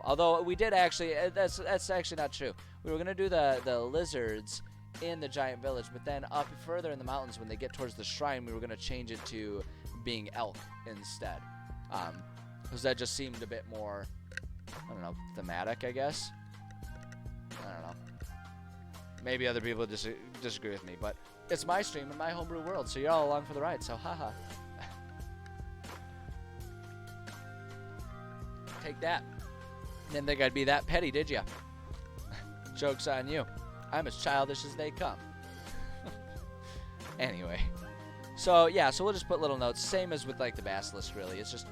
Although we did actually, that's actually not true. We were going to do the lizards in the giant village, but then up further in the mountains when they get towards the shrine, we were going to change it to being elk instead. Because that just seemed a bit more, I don't know, thematic, I guess. I don't know. Maybe other people disagree with me, but it's my stream in my homebrew world, so you're all along for the ride, so haha. Take that. Didn't think I'd be that petty, did ya? Joke's on you. I'm as childish as they come. Anyway. So, yeah, so we'll just put little notes. Same as with, like, the basilisk, really. It's just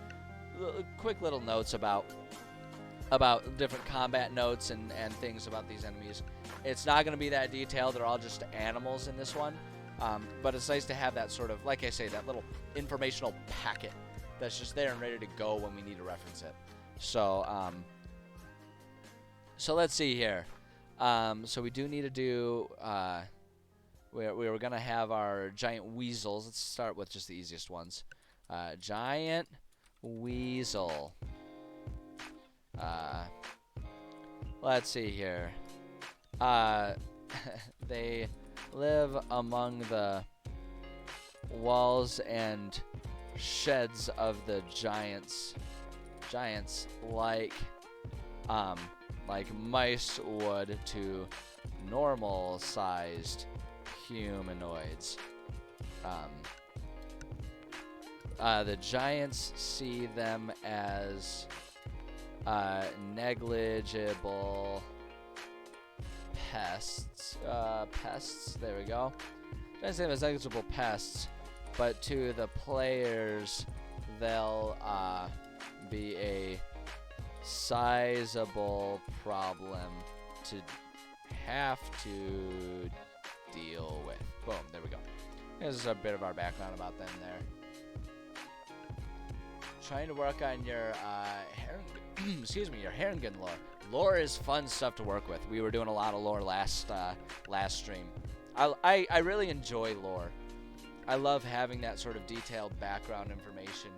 quick little notes about different combat notes and things about these enemies. It's not going to be that detailed. They're all just animals in this one. But it's nice to have that sort of, like I say, that little informational packet that's just there and ready to go when we need to reference it. So, so let's see here. So we do need to do, we were going to have our giant weasels. Let's start with just the easiest ones. Giant weasel. Let's see here. They live among the walls and sheds of the giants like mice would to normal-sized humanoids. The giants see them as negligible pests. There we go. Giants see them as negligible pests, but to the players, they'll be a sizable problem to have to deal with. Boom, there we go. This is a bit of our background about them there. Trying to work on your your Herringen lore. Lore is fun stuff to work with. We were doing a lot of lore last stream. I really enjoy lore. I love having that sort of detailed background information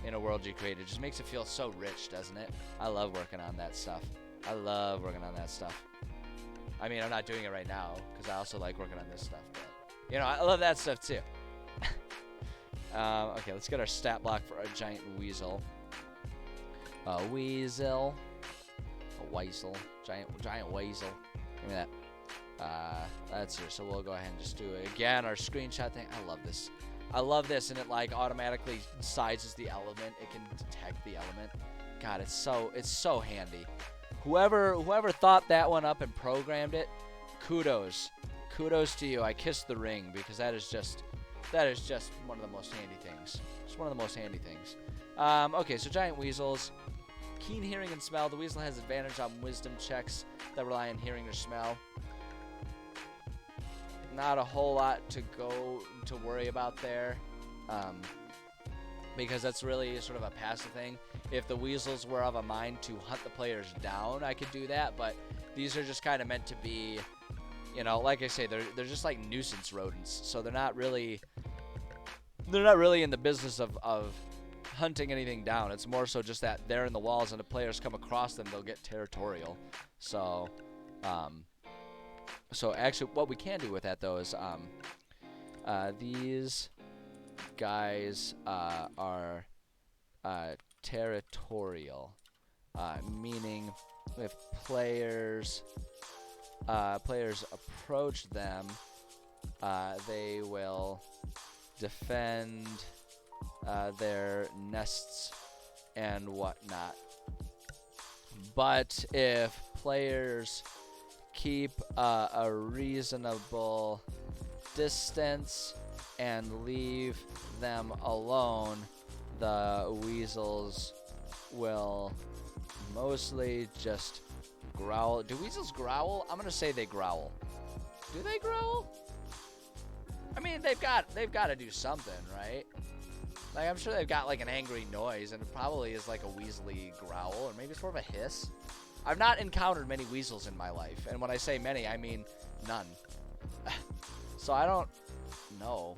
in a world you created. It just makes it feel so rich, doesn't it? I love working on that stuff. I mean, I'm not doing it right now because I also like working on this stuff. But, you know, I love that stuff too. Okay, let's get our stat block for our giant weasel. A weasel. Giant weasel. Give me that. That's here. So we'll go ahead and just do it again. Our screenshot thing. I love this. And it like automatically sizes the element. It can detect the element. God, it's so handy. Whoever thought that one up and programmed it, kudos to you. I kiss the ring because that is just one of the most handy things. It's one of the most handy things. Okay, so giant weasels, keen hearing and smell. The weasel has advantage on wisdom checks that rely on hearing or smell. Not a whole lot to worry about there, because that's really sort of a passive thing. If the weasels were of a mind to hunt the players down, I could do that, but these are just kind of meant to be, you know, like I say, they're just like nuisance rodents, so they're not really in the business of hunting anything down. It's more so just that they're in the walls, and if players come across them, they'll get territorial. So, so actually, what we can do with that though is, these guys are territorial, meaning if players approach them, they will defend their nests and whatnot. But if players keep a reasonable distance and leave them alone, the weasels will mostly just growl. Do weasels growl? I'm gonna say they growl. Do they growl? I mean, they've got to do something, right? Like, I'm sure they've got like an angry noise, and it probably is like a weaselly growl, or maybe it's more of a hiss. I've not encountered many weasels in my life, and when I say many, I mean none. So I don't know.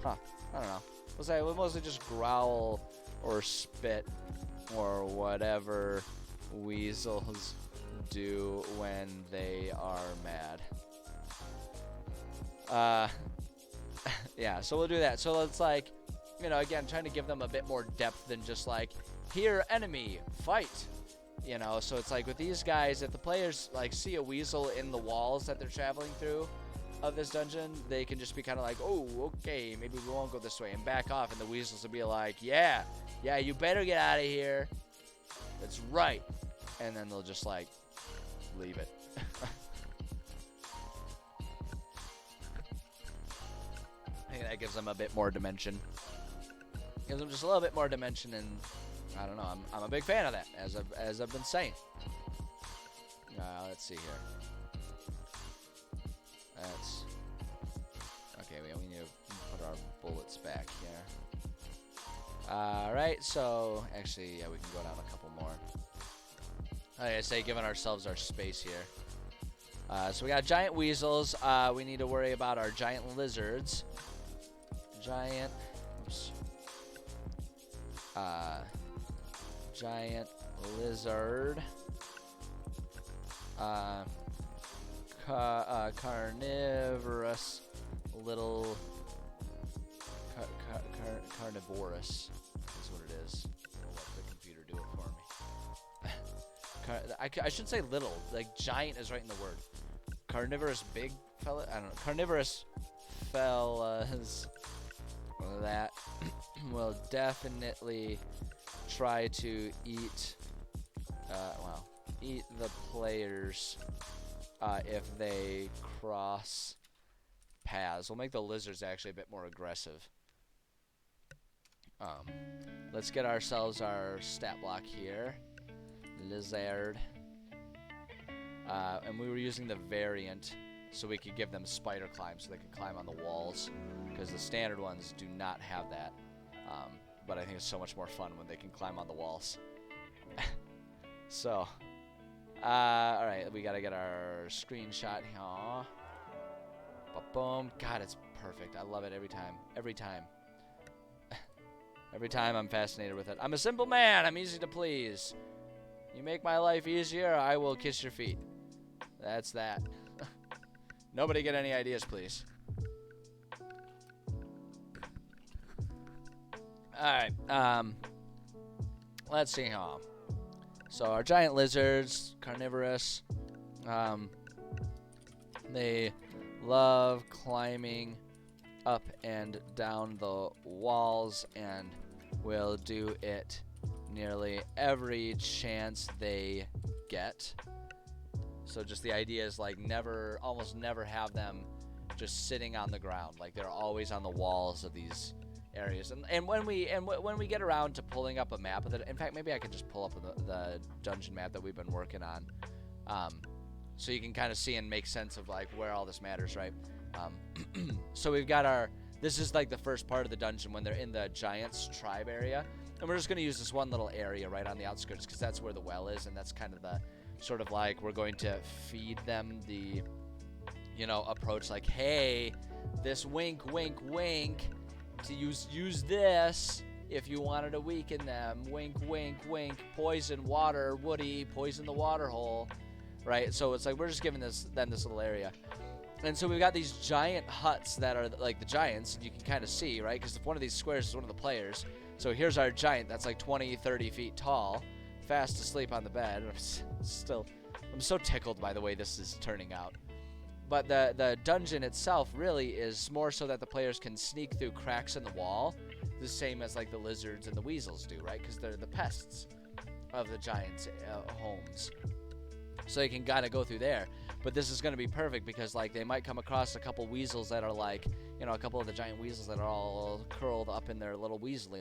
Huh? I don't know. We'll mostly just growl or spit or whatever weasels do when they are mad. Yeah, so we'll do that. So it's like, you know, again, trying to give them a bit more depth than just like, here, enemy, fight. You know, so it's like with these guys, if the players like see a weasel in the walls that they're traveling through of this dungeon, they can just be kind of like, oh, okay, maybe we won't go this way, and back off, and the weasels will be like, yeah, you better get out of here. That's right. And then they'll just like leave it. I think that gives them a bit more dimension. Gives them just a little bit more dimension, and I don't know. I'm a big fan of that, as I've been saying. Let's see here. That's okay. We need to put our bullets back here. All right. So actually, yeah, we can go down a couple more. Like I say, giving ourselves our space here. So we got giant weasels. We need to worry about our giant lizards. Giant lizard. Carnivorous little carnivorous is what it is. I'll let the computer do it for me. I should say little. Like giant is right in the word. Carnivorous big fella. I don't know. Carnivorous fellas that will definitely try to eat the players if they cross paths. We'll make the lizards actually a bit more aggressive. Let's get ourselves our stat block here. Lizard. And we were using the variant so we could give them spider climb so they could climb on the walls, because the standard ones do not have that. But I think it's so much more fun when they can climb on the walls. So, alright, we gotta get our screenshot here. Boom. God, it's perfect. I love it every time. Every time. Every time I'm fascinated with it. I'm a simple man. I'm easy to please. You make my life easier, I will kiss your feet. That's that. Nobody get any ideas, please. Alright, let's see how. So our giant lizards, carnivorous, they love climbing up and down the walls and will do it nearly every chance they get. So just the idea is like almost never have them just sitting on the ground. Like they're always on the walls of these areas. And when we get around to pulling up a map of it, in fact, maybe I can just pull up the dungeon map that we've been working on, so you can kind of see and make sense of like where all this matters, right? So we've got this is like the first part of the dungeon when they're in the Giants tribe area, and we're just going to use this one little area right on the outskirts because that's where the well is, and that's kind of the sort of like we're going to feed them the, you know, approach like, hey, this wink, to use this if you wanted to weaken them. Wink, poison water, Woody, poison the water hole, right? So it's like we're just giving this little area. And so we've got these giant huts that are like the giants, and you can kind of see, right? Because if one of these squares is one of the players. So here's our giant that's like 20-30 feet tall, fast asleep on the bed. I'm so tickled by the way this is turning out. But the dungeon itself really is more so that the players can sneak through cracks in the wall, the same as like the lizards and the weasels do, right? Because they're the pests of the giants' homes. So you can gotta go through there. But this is going to be perfect because, like, they might come across a couple weasels that are, like, you know, a couple of the giant weasels that are all curled up in their little weasel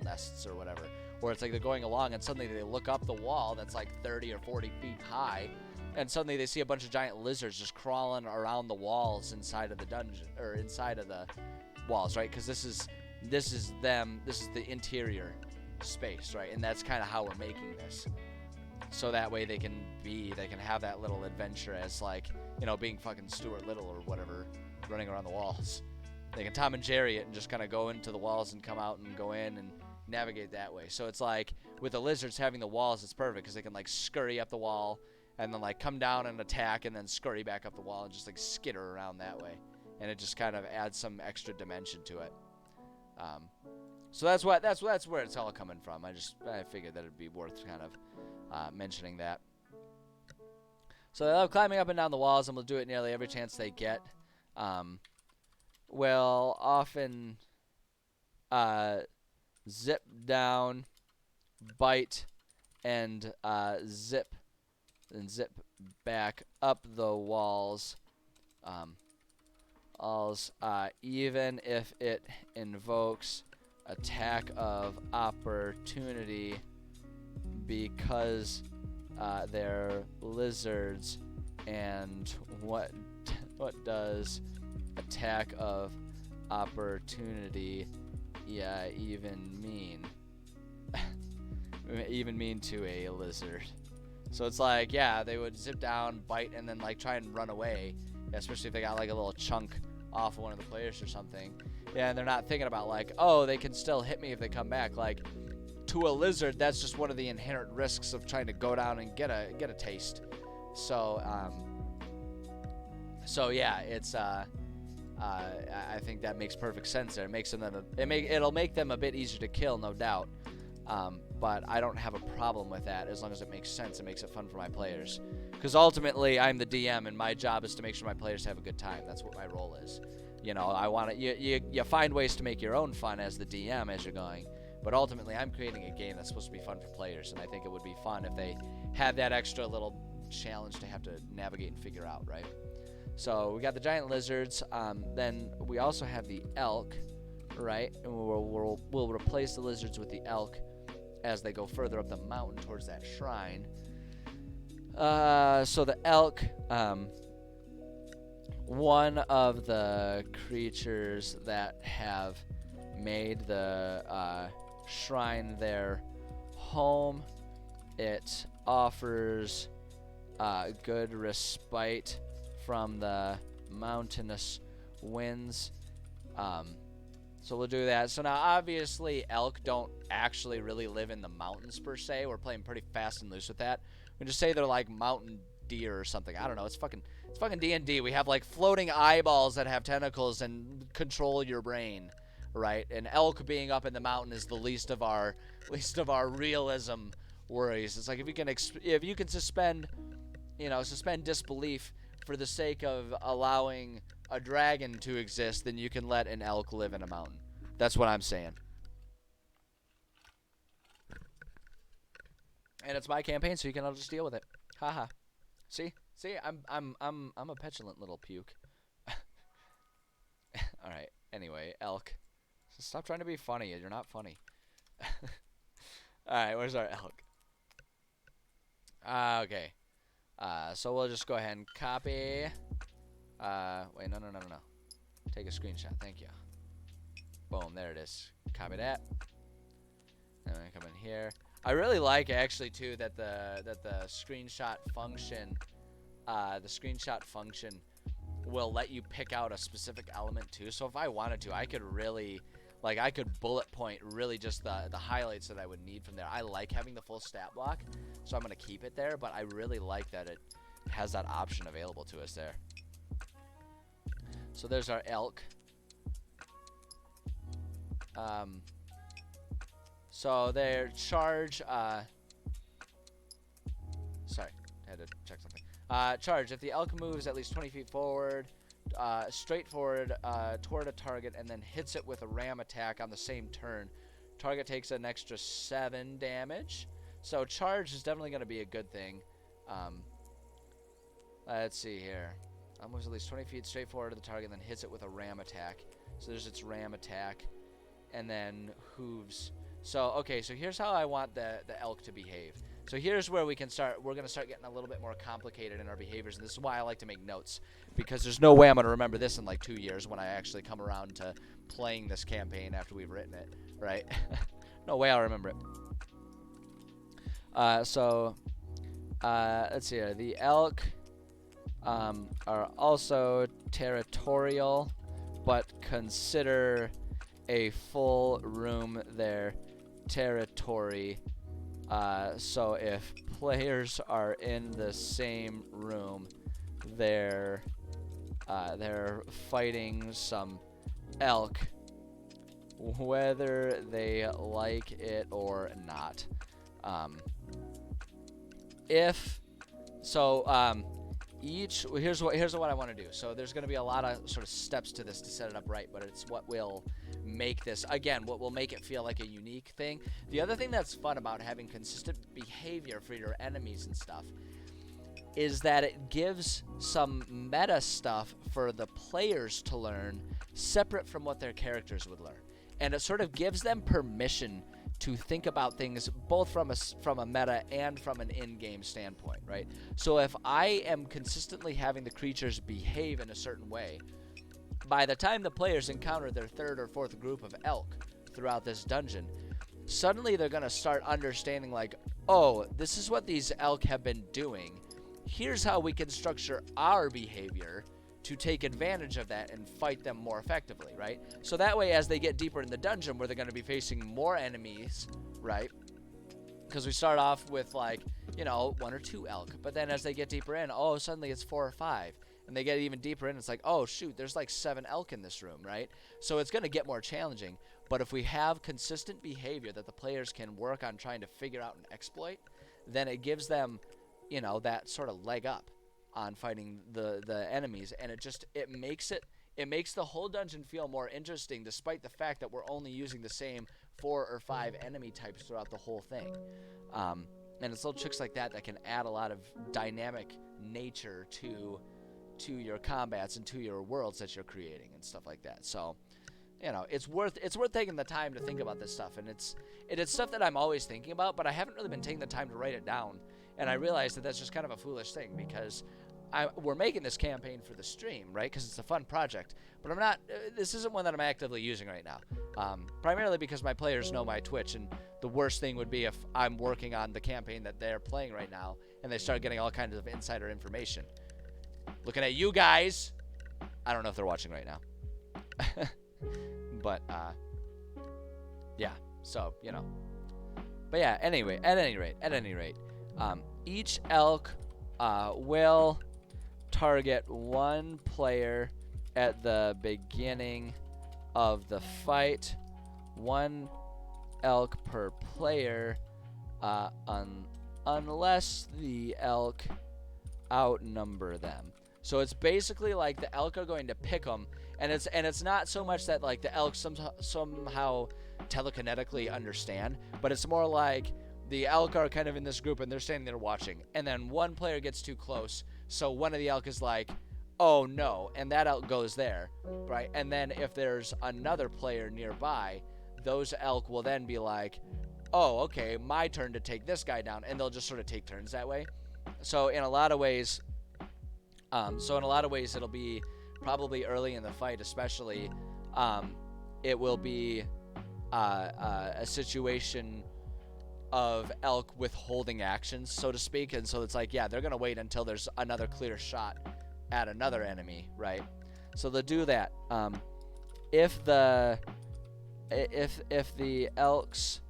nests or whatever. Or it's like they're going along and suddenly they look up the wall that's like 30 or 40 feet high, and suddenly they see a bunch of giant lizards just crawling around the walls inside of the dungeon, or inside of the walls, right? Because this is the interior space, right? And that's kind of how we're making this. So that way they can have that little adventure as, like, you know, being fucking Stuart Little or whatever, running around the walls. They can Tom and Jerry it and just kind of go into the walls and come out and go in and navigate that way. So it's like with the lizards having the walls, it's perfect because they can, like, scurry up the wall and then, like, come down and attack and then scurry back up the wall and just, like, skitter around that way. And it just kind of adds some extra dimension to it. So that's where it's all coming from. I figured that it'd be worth kind of mentioning that. So they love climbing up and down the walls, and will do it nearly every chance they get. Will often zip down, bite, and zip back up the walls. Even if it invokes attack of opportunity because they're lizards. And what does attack of opportunity even mean? Even mean to a lizard? So it's like, yeah, they would zip down, bite, and then, like, try and run away, especially if they got, like, a little chunk off of one of the players or something. Yeah, and they're not thinking about, like, oh, they can still hit me if they come back. Like, to a lizard, that's just one of the inherent risks of trying to go down and get a taste. So yeah, it's I think that makes perfect sense there. It makes them it'll make them a bit easier to kill, no doubt. But I don't have a problem with that as long as it makes sense and makes it fun for my players. Because ultimately, I'm the DM, and my job is to make sure my players have a good time. That's what my role is. You know, I want to. You find ways to make your own fun as the DM as you're going. But ultimately, I'm creating a game that's supposed to be fun for players, and I think it would be fun if they had that extra little challenge to have to navigate and figure out, right? So we got the giant lizards. Then we also have the elk, right? And we'll replace the lizards with the elk as they go further up the mountain towards that shrine. So the elk, one of the creatures that have made the shrine their home, it offers good respite from the mountainous winds. So we'll do that. So now, obviously, elk don't actually really live in the mountains per se. We're playing pretty fast and loose with that. We just say they're like mountain deer or something. I don't know. It's fucking D&D. We have, like, floating eyeballs that have tentacles and control your brain, right? And elk being up in the mountain is the least of our realism worries. It's like if you can suspend disbelief for the sake of allowing a dragon to exist, then you can let an elk live in a mountain. That's what I'm saying. And it's my campaign, so you can all just deal with it. Haha. See, I'm a petulant little puke. All right. Anyway, elk. So stop trying to be funny. You're not funny. All right. Where's our elk? Okay. So we'll just go ahead and copy. Wait, no. Take a screenshot. Thank you. Boom, there it is. Copy that. And then come in here. I really like, actually, too, that the screenshot function, will let you pick out a specific element too. So if I wanted to, I could really, like, I could bullet point really just the highlights that I would need from there. I like having the full stat block, so I'm gonna keep it there. But I really like that it has that option available to us there. So there's our elk. So their charge, sorry, I had to check something. Charge, if the elk moves at least 20 feet forward, straight forward, toward a target, and then hits it with a ram attack on the same turn, target takes an extra 7 damage. So charge is definitely going to be a good thing. Let's see here. Moves at least 20 feet straight forward to the target, then hits it with a ram attack. So there's its ram attack, and then hooves. So, okay, so here's how I want the elk to behave. So here's where we can start. We're going to start getting a little bit more complicated in our behaviors, and this is why I like to make notes, because there's no way I'm going to remember this in like 2 years when I actually come around to playing this campaign after we've written it, right? No way I'll remember it. Let's see here. The elk are also territorial, but consider a full room their territory. So if players are in the same room, they're fighting some elk, whether they like it or not. Here's what I want to do. So there's going to be a lot of sort of steps to this to set it up right, but it's what will make this, again, what will make it feel like a unique thing. The other thing that's fun about having consistent behavior for your enemies and stuff is that it gives some meta stuff for the players to learn separate from what their characters would learn. And it sort of gives them permission to think about things both from a meta and from an in-game standpoint, right? So if I am consistently having the creatures behave in a certain way, by the time the players encounter their third or fourth group of elk throughout this dungeon, suddenly they're going to start understanding like, oh, this is what these elk have been doing. Here's how we can structure our behavior to take advantage of that and fight them more effectively, right? So that way, as they get deeper in the dungeon where they're going to be facing more enemies, right? Because we start off with like, 1 or 2 elk, but then as they get deeper in, oh, suddenly it's 4 or 5. And they get even deeper in, it's like, oh, shoot, there's like 7 elk in this room, right? So it's going to get more challenging. But if we have consistent behavior that the players can work on trying to figure out and exploit, then it gives them, that sort of leg up on fighting the enemies, and it makes the whole dungeon feel more interesting, despite the fact that we're only using the same 4 or 5 enemy types throughout the whole thing. And it's little tricks like that that can add a lot of dynamic nature to your combats and to your worlds that you're creating and stuff like that. So, it's worth taking the time to think about this stuff, and it is stuff that I'm always thinking about, but I haven't really been taking the time to write it down. And I realized that that's just kind of a foolish thing, because we're making this campaign for the stream, right? Because it's a fun project. But I'm not. This isn't one that I'm actively using right now. Primarily because my players know my Twitch, and the worst thing would be if I'm working on the campaign that they're playing right now, and they start getting all kinds of insider information. Looking at you guys. I don't know if they're watching right now. But yeah. So But yeah. Anyway, at any rate, each elk will target one player at the beginning of the fight. 1 elk per player, unless the elk outnumber them. So it's basically like the elk are going to pick them, and it's not so much that like the elk somehow telekinetically understand, but it's more like the elk are kind of in this group and they're standing there watching, and then one player gets too close, so one of the elk is like, oh no, and that elk goes there, right? And then if there's another player nearby, those elk will then be like, oh, okay, my turn to take this guy down, and they'll just sort of take turns that way. So in a lot of ways, it'll be probably early in the fight, especially, it will be a situation of elk withholding actions, so to speak. And so it's like, yeah, they're gonna wait until there's another clear shot at another enemy, right? So they'll do that. If the elk's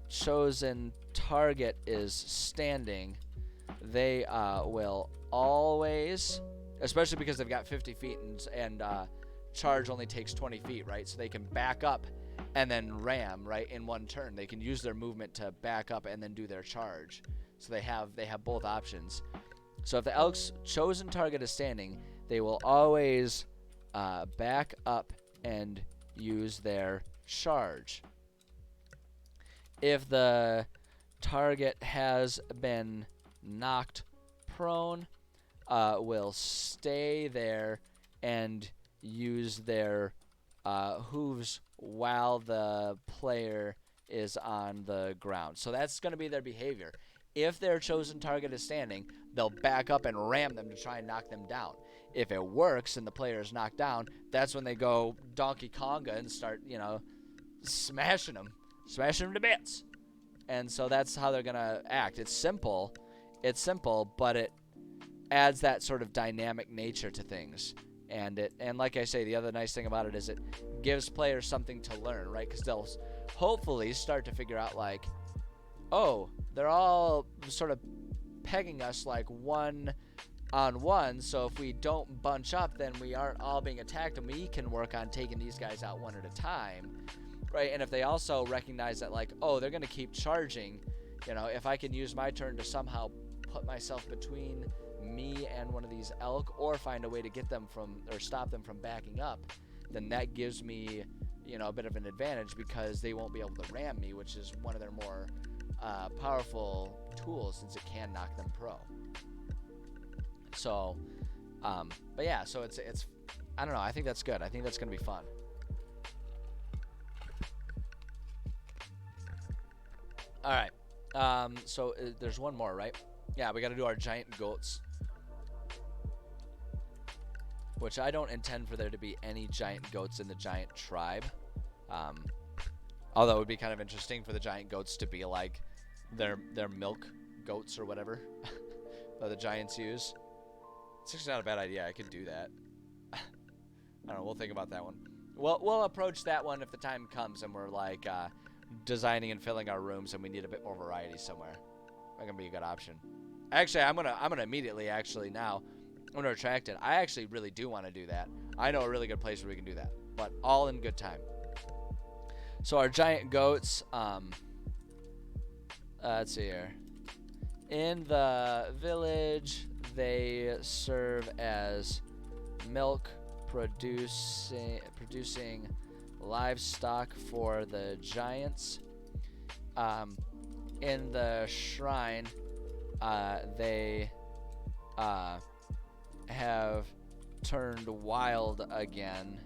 chosen target is standing, they will always, especially because they've got 50 feet and charge only takes 20 feet, right? So they can back up and then ram, right, in one turn. They can use their movement to back up and then do their charge. So they have both options. So if the elk's chosen target is standing, they will always back up and use their charge. If the target has been knocked prone, will stay there and use their hooves while the player is on the ground. So that's going to be their behavior. If their chosen target is standing, they'll back up and ram them to try and knock them down. If it works and the player is knocked down, that's when they go Donkey Konga and start, smashing them to bits. And so that's how they're going to act. It's simple, but it adds that sort of dynamic nature to things. And like I say, the other nice thing about it is it gives players something to learn, right? Because they'll hopefully start to figure out, like, oh, they're all sort of pegging us like 1-on-1, so if we don't bunch up, then we aren't all being attacked, and we can work on taking these guys out one at a time, right? And if they also recognize that, like, oh, they're going to keep charging, if I can use my turn to somehow put myself between me and one of these elk, or find a way to get them or stop them from backing up, then that gives me, a bit of an advantage, because they won't be able to ram me, which is one of their more powerful tools, since it can knock them pro. So, but yeah, so it's I don't know, I think that's good. I think that's gonna be fun. All right, so there's one more, right? Yeah, we got to do our giant goats, which I don't intend for there to be any giant goats in the giant tribe. Although it would be kind of interesting for the giant goats to be like their milk goats or whatever that the giants use. It's actually not a bad idea. I could do that. I don't know. We'll think about that one. We'll approach that one if the time comes and we're like designing and filling our rooms and we need a bit more variety somewhere. That can be a good option. Actually, I'm gonna immediately now. I'm gonna retract it. I actually really do want to do that. I know a really good place where we can do that, but all in good time. So our giant goats. Let's see here. In the village, they serve as milk producing livestock for the giants. In the shrine, they have turned wild again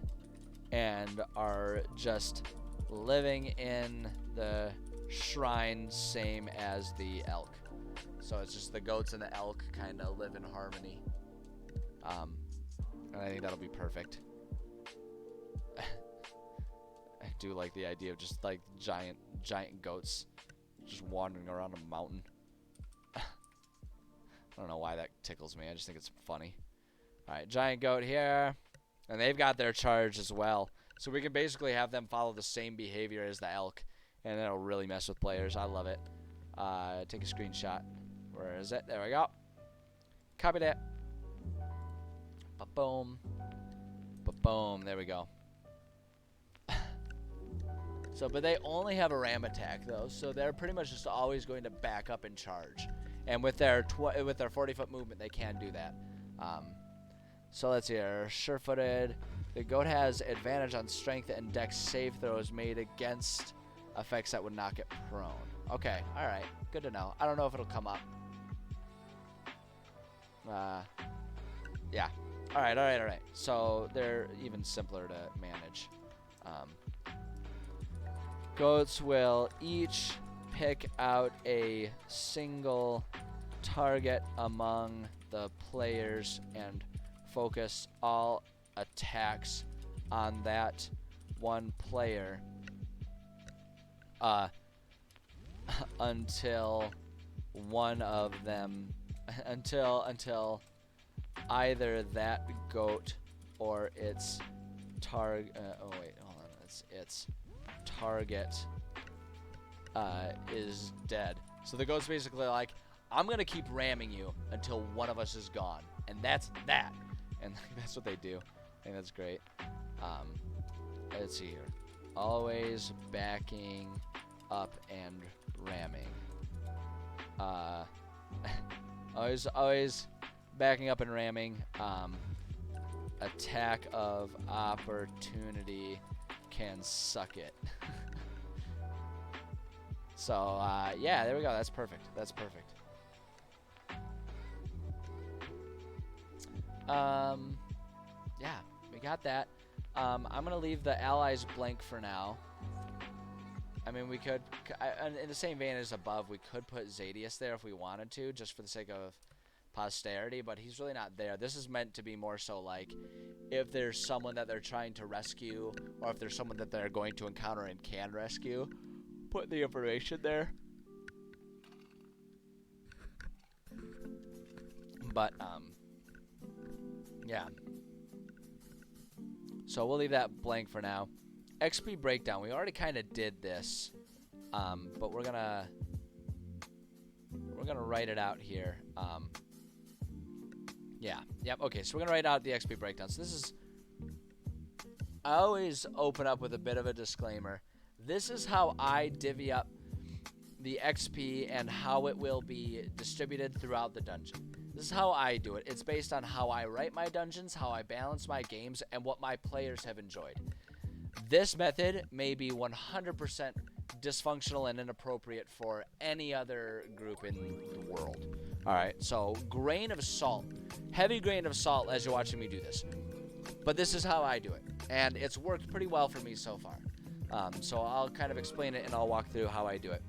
and are just living in the shrine, same as the elk. So it's just the goats and the elk kind of live in harmony. And I think that'll be perfect. I do like the idea of just like giant goats just wandering around a mountain. I don't know why that tickles me. I just think it's funny. Alright, giant goat here. And they've got their charge as well. So we can basically have them follow the same behavior as the elk. And that'll really mess with players. I love it. Take a screenshot. Where is it? There we go. Copy that. Ba-boom. Ba-boom. There we go. So, but they only have a ram attack, though. So they're pretty much just always going to back up and charge. And with their 40-foot movement, they can do that. So let's see here. Sure-footed. The goat has advantage on strength and dex save throws made against effects that would knock it prone. Okay, alright. Good to know. I don't know if it'll come up. Yeah. Alright. So they're even simpler to manage. Goats will each pick out a single target among the players and focus all attacks on that one player until one of them until either that goat or its target its target is dead. So the goat's basically like, I'm gonna keep ramming you until one of us is gone, and that's that. And that's what they do. I think that's great. Let's see here. Always backing up and ramming. Always backing up and ramming. Attack of opportunity can suck it. So, yeah, there we go. That's perfect. Yeah, we got that. I'm going to leave the allies blank for now. I mean, we could, in the same vein as above, we could put Zadius there if we wanted to, just for the sake of posterity, but he's really not there. This is meant to be more so like if there's someone that they're trying to rescue, or if there's someone that they're going to encounter and can rescue, put the information there. But, yeah. So we'll leave that blank for now. XP breakdown. We already kind of did this, but we're gonna write it out here. Yeah. Yep. Okay. So we're gonna write out the XP breakdown. So this is. I always open up with a bit of a disclaimer. This is how I divvy up the XP and how it will be distributed throughout the dungeon. This is how I do it. It's based on how I write my dungeons, how I balance my games, and what my players have enjoyed. This method may be 100% dysfunctional and inappropriate for any other group in the world. Alright, so grain of salt. Heavy grain of salt as you're watching me do this. But this is how I do it. And it's worked pretty well for me so far. So I'll kind of explain it and I'll walk through how I do it.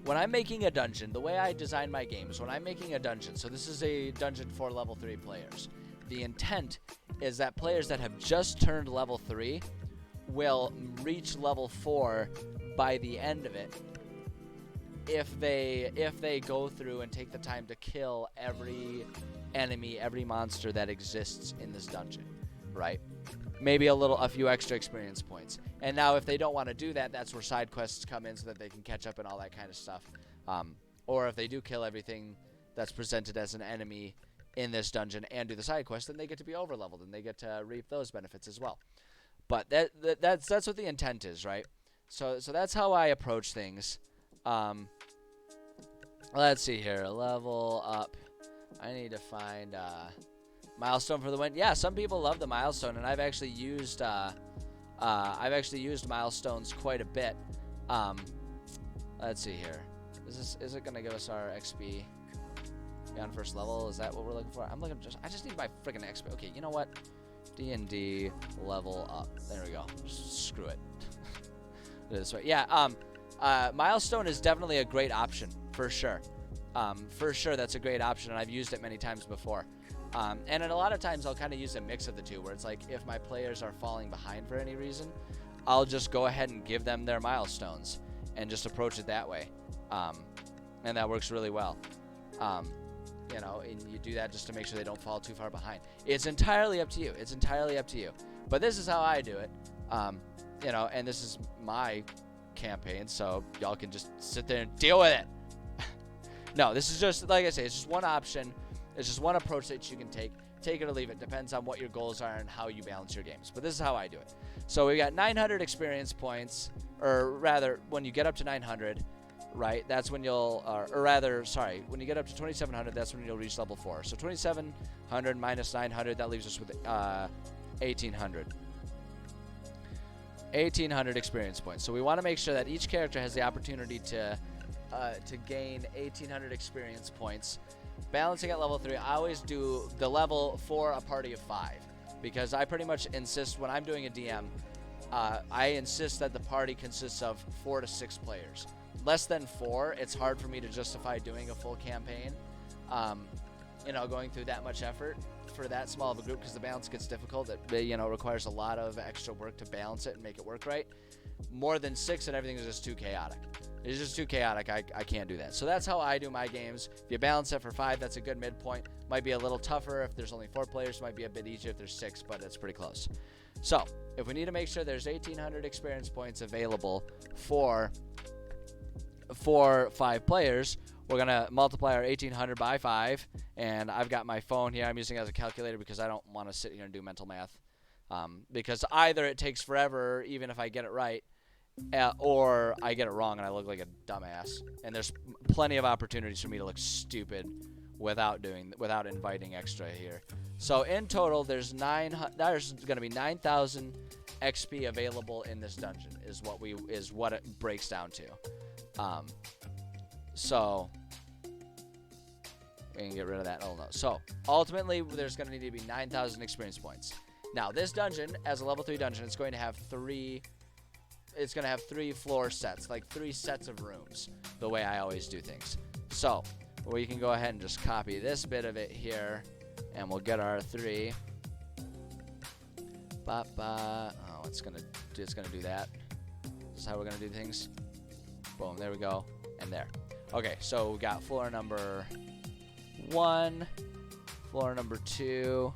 When I'm making a dungeon, the way I design my games, when I'm making a dungeon, so this is a dungeon for level 3 players. The intent is that players that have just turned level 3 will reach level 4 by the end of it if they go through and take the time to kill every enemy, every monster that exists in this dungeon, right? Maybe a few extra experience points. And now if they don't want to do that, that's where side quests come in so that they can catch up and all that kind of stuff. Or if they do kill everything that's presented as an enemy in this dungeon and do the side quest, then they get to be over leveled and they get to reap those benefits as well. But that's what the intent is, right? So that's how I approach things. Let's see here. Level up. I need to find milestone for the win. Yeah, some people love the milestone, and I've actually used milestones quite a bit. Let's see here. Is it gonna give us our XP on first level? Is that what we're looking for? I just need my freaking XP. Okay, you know what? D&D level up. There we go. Screw it. Do it this way. Yeah. Milestone is definitely a great option for sure. For sure, that's a great option, and I've used it many times before. And a lot of times I'll kind of use a mix of the two, where it's like if my players are falling behind for any reason, I'll just go ahead and give them their milestones and just approach it that way. And that works really well. You know, and you do that just to make sure they don't fall too far behind. It's entirely up to you. It's entirely up to you. But this is how I do it. You know, and this is my campaign, so y'all can just sit there and deal with it. No, this is just, like I say, it's just one option. It's just one approach that you can take. Take it or leave it. Depends on what your goals are and how you balance your games. But this is how I do it. So we got 900 experience points, or rather, when you get up to 900, right, that's when you'll, when you get up to 2700, that's when you'll reach level 4. So 2700 minus 900, that leaves us with 1800. 1800 experience points. So we want to make sure that each character has the opportunity to gain 1800 experience points. Balancing at level 3, I always do the level for a party of 5, because I pretty much insist when I'm doing a DM, I insist that the party consists of 4 to 6 players. Less than 4, it's hard for me to justify doing a full campaign, you know, going through that much effort for that small of a group, because the balance gets difficult. It, you know, requires a lot of extra work to balance it and make it work right. More than 6 and everything is just too chaotic. It's just too chaotic. I can't do that. So that's how I do my games. If you balance it for 5, that's a good midpoint. Might be a little tougher if there's only 4 players. Might be a bit easier if there's 6, but it's pretty close. So if we need to make sure there's 1800 experience points available for 5 players, we're going to multiply our 1800 by 5. And I've got my phone here. I'm using it as a calculator because I don't want to sit here and do mental math. Because either it takes forever, even if I get it right, or I get it wrong and I look like a dumbass. And there's plenty of opportunities for me to look stupid without inviting extra here. So in total, there's going to be 9,000 XP available in this dungeon. Is what it breaks down to. So We can get rid of that. Oh no. So ultimately, there's going to need to be 9,000 experience points. Now, this dungeon, as a level 3 dungeon, it's going to have three floor sets, like 3 sets of rooms, the way I always do things. So we can go ahead and just copy this bit of it here, and we'll get our 3. Oh, it's gonna do that. This is how we're gonna do things. Boom, there we go, and there. Okay, so we got floor number 1, floor number 2,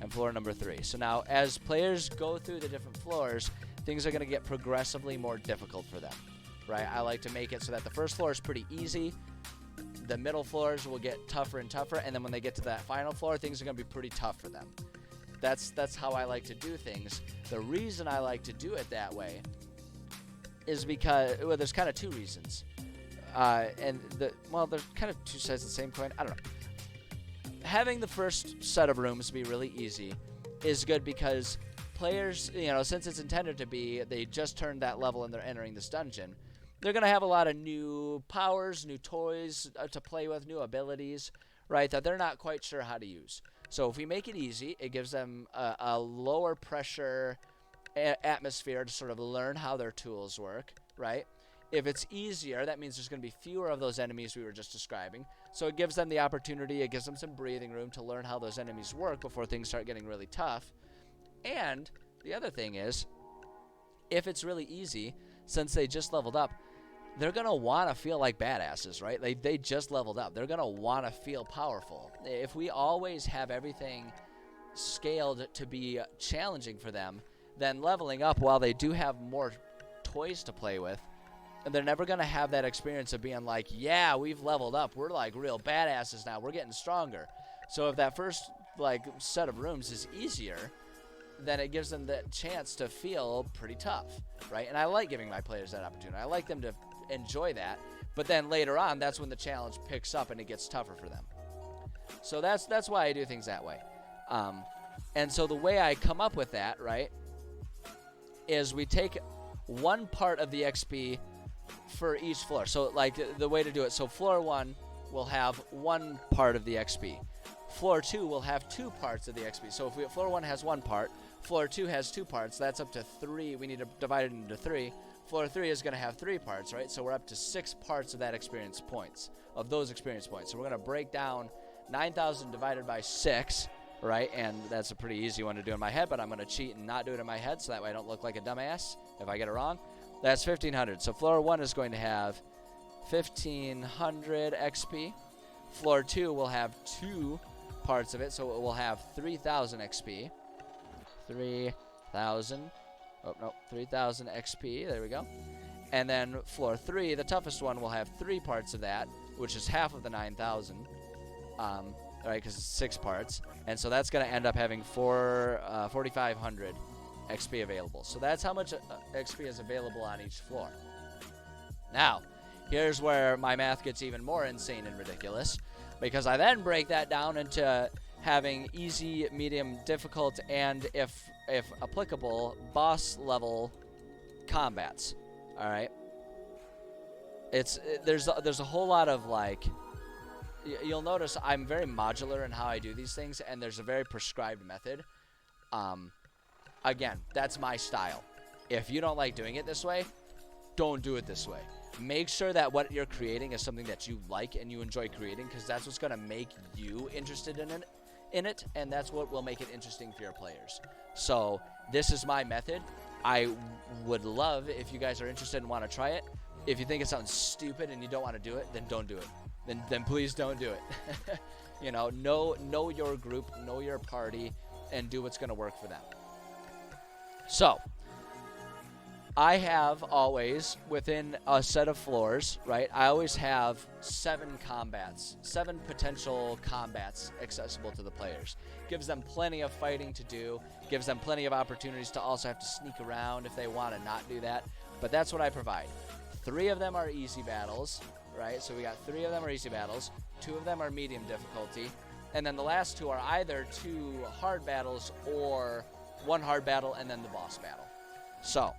and floor number 3. So now, as players go through the different floors, things are gonna get progressively more difficult for them, right? I like to make it so that the first floor is pretty easy. The middle floors will get tougher and tougher, and then when they get to that final floor, things are gonna be pretty tough for them. That's how I like to do things. The reason I like to do it that way is because, well, there's kind of 2 reasons. There's kind of 2 sides of the same coin. I don't know. Having the first set of rooms be really easy is good because players, since it's intended to be, they just turned that level and they're entering this dungeon, they're going to have a lot of new powers, new toys to play with, new abilities, right, that they're not quite sure how to use. So if we make it easy, it gives them a lower pressure atmosphere to sort of learn how their tools work, right? If it's easier, that means there's going to be fewer of those enemies we were just describing. So it gives them the opportunity, it gives them some breathing room to learn how those enemies work before things start getting really tough. And the other thing is, if it's really easy, since they just leveled up, they're going to want to feel like badasses, right? They just leveled up. They're going to want to feel powerful. If we always have everything scaled to be challenging for them, then leveling up, while they do have more toys to play with, they're never going to have that experience of being like, yeah, we've leveled up. We're like real badasses now. We're getting stronger. So if that first set of rooms is easier, then it gives them the chance to feel pretty tough, right? And I like giving my players that opportunity. I like them to enjoy that. But then later on, that's when the challenge picks up and it gets tougher for them. So that's why I do things that way. And so the way I come up with that, right, is we take one part of the XP for each floor. So the way to do it, so floor 1 will have 1 part of the XP. Floor 2 will have 2 parts of the XP. So if floor 1 has 1 part, floor 2 has 2 parts, that's up to 3. We need to divide it into 3. Floor 3 is going to have 3 parts, right? So we're up to 6 parts of that experience points, of those experience points. So we're going to break down 9,000 divided by 6, right? And that's a pretty easy one to do in my head, but I'm going to cheat and not do it in my head so that way I don't look like a dumbass if I get it wrong. That's 1,500. So floor 1 is going to have 1,500 XP. Floor 2 will have 2 parts of it, so it will have 3,000 XP. 3,000. Oh, no, 3,000 XP. There we go. And then floor 3, the toughest one, will have 3 parts of that, which is half of the 9,000. Right, because it's 6 parts. And so that's going to end up having 4,500 XP available. So that's how much XP is available on each floor. Now, here's where my math gets even more insane and ridiculous, because I then break that down into having easy, medium, difficult, and if applicable, boss level combats. All right. There's a whole lot of you'll notice I'm very modular in how I do these things, and there's a very prescribed method. Again, that's my style. If you don't like doing it this way, don't do it this way. Make sure that what you're creating is something that you like and you enjoy creating, because that's what's going to make you interested in it, and that's what will make it interesting for your players. So this is my method. I would love if you guys are interested and want to try it. If you think it sounds stupid and you don't want to do it, then don't do it. Then please don't do it. Know your group, know your party, and do what's going to work for them. So I have always, within a set of floors, right, I always have 7 potential combats accessible to the players. Gives them plenty of fighting to do, gives them plenty of opportunities to also have to sneak around if they want to not do that, but that's what I provide. 3 of them are easy battles, right, so we got 3 of them are easy battles, 2 of them are medium difficulty, and then the last 2 are either 2 hard battles or 1 hard battle and then the boss battle. So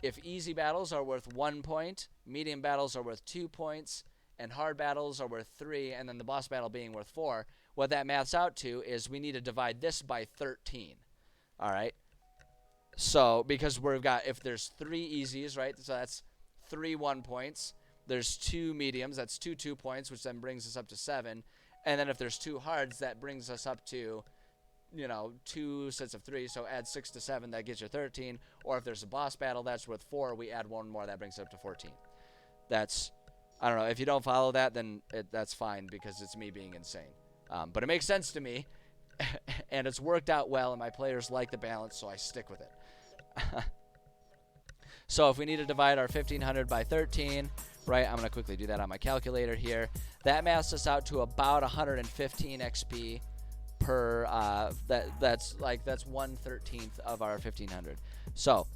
if easy battles are worth 1 point, medium battles are worth 2 points, and hard battles are worth 3, and then the boss battle being worth 4. What that maths out to is we need to divide this by 13. All right. So because we've got, if there's 3 easies, right? So that's 3 1 points. There's 2 mediums. That's 2 2 points, which then brings us up to 7. And then if there's 2 hards, that brings us up to, 2 sets of 3. So add 6 to 7, that gets you 13. Or if there's a boss battle, that's worth 4. We add 1 more, that brings it up to 14. That's, I don't know. If you don't follow that, then that's fine because it's me being insane. But it makes sense to me, and it's worked out well, and my players like the balance, so I stick with it. So if we need to divide our 1500 by 13, right, I'm going to quickly do that on my calculator here. That maths us out to about 115 XP per, that's 1/13 of our 1500. So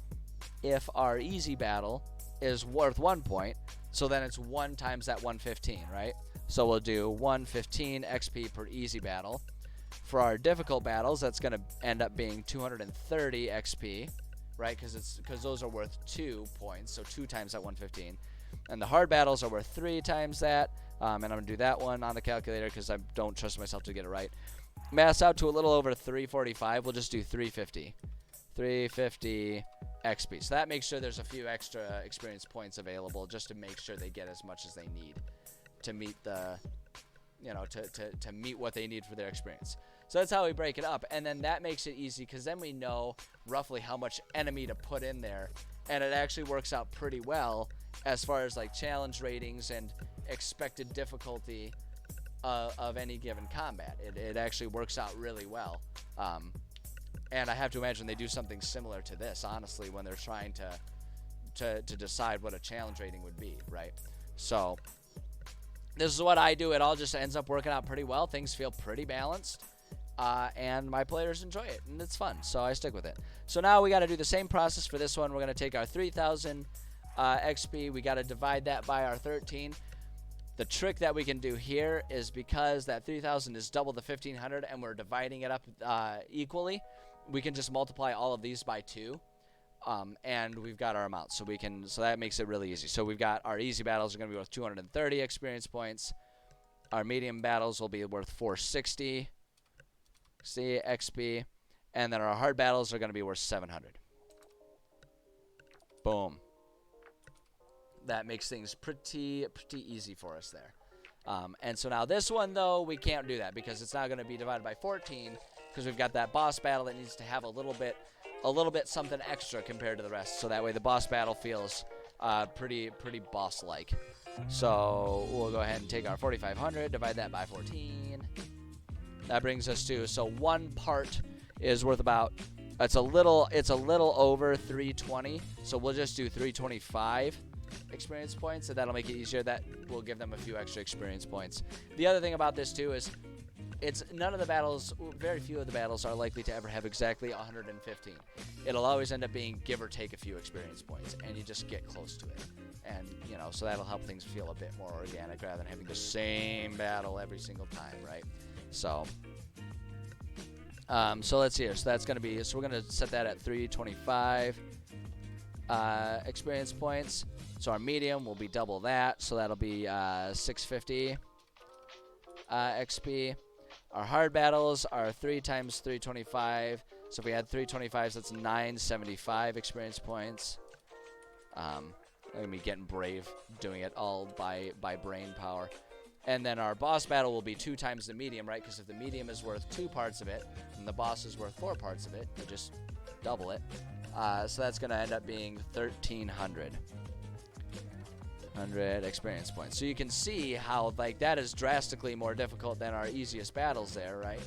if our easy battle is worth 1 point, so then it's 1 times that 115, right? So we'll do 115 XP per easy battle. For our difficult battles, that's going to end up being 230 XP, right? Because those are worth 2 points, so 2 times that 115. And the hard battles are worth 3 times that. And I'm going to do that one on the calculator because I don't trust myself to get it right. Mass out to a little over 345. We'll just do 350. 350 XP. So that makes sure there's a few extra experience points available just to make sure they get as much as they need to meet the, to meet what they need for their experience. So that's how we break it up. And then that makes it easy because then we know roughly how much enemy to put in there. And it actually works out pretty well as far as like challenge ratings and expected difficulty of any given combat. It actually works out really well. And I have to imagine they do something similar to this, honestly, when they're trying to decide what a challenge rating would be, right? So this is what I do. It all just ends up working out pretty well. Things feel pretty balanced. And my players enjoy it, and it's fun, so I stick with it. So now we got to do the same process for this one. We're going to take our 3,000 XP. We got to divide that by our 13. The trick that we can do here is because that 3,000 is double the 1,500, and we're dividing it up equally, we can just multiply all of these by 2. And we've got our amount, so that makes it really easy. So we've got our easy battles are going to be worth 230 experience points. Our medium battles will be worth 460 XP, and then our hard battles are going to be worth 700. Boom. That makes things pretty easy for us there. And so now this one, though, we can't do that because it's now going to be divided by 14 because we've got that boss battle that needs to have a little bit something extra compared to the rest. So that way the boss battle feels pretty boss-like. So we'll go ahead and take our 4,500, divide that by 14. That brings us to, so 1 part is worth about, it's a little over 320. So we'll just do 325 experience points, and that'll make it easier. That will give them a few extra experience points. The other thing about this too is very few of the battles are likely to ever have exactly 115. It'll always end up being give or take a few experience points, and you just get close to it. And, so that'll help things feel a bit more organic rather than having the same battle every single time, right? So let's see here. So that's going to be, so we're going to set that at 325 experience points. So our medium will be double that, so that'll be 650 XP. Our hard battles are 3 times 325. So if we add 325s, that's 975 experience points. I'm going to be getting brave doing it all by brain power. And then our boss battle will be 2 times the medium, right? Because if the medium is worth 2 parts of it, and the boss is worth 4 parts of it, you just double it. So that's going to end up being 1,300. 100 experience points. So you can see how that is drastically more difficult than our easiest battles there, right?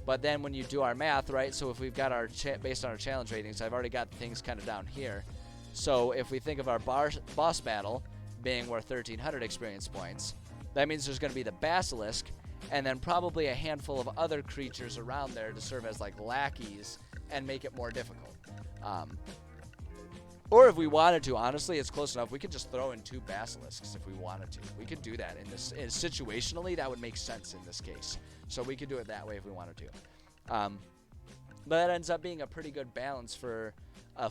But then when you do our math, right? So if we've got our based on our challenge ratings, I've already got things kind of down here. So if we think of our boss battle being worth 1,300 experience points, that means there's going to be the basilisk, and then probably a handful of other creatures around there to serve as lackeys and make it more difficult. Or if we wanted to, honestly, it's close enough. We could just throw in 2 basilisks if we wanted to. We could do that in this. Situationally, that would make sense in this case. So we could do it that way if we wanted to. But that ends up being a pretty good balance for a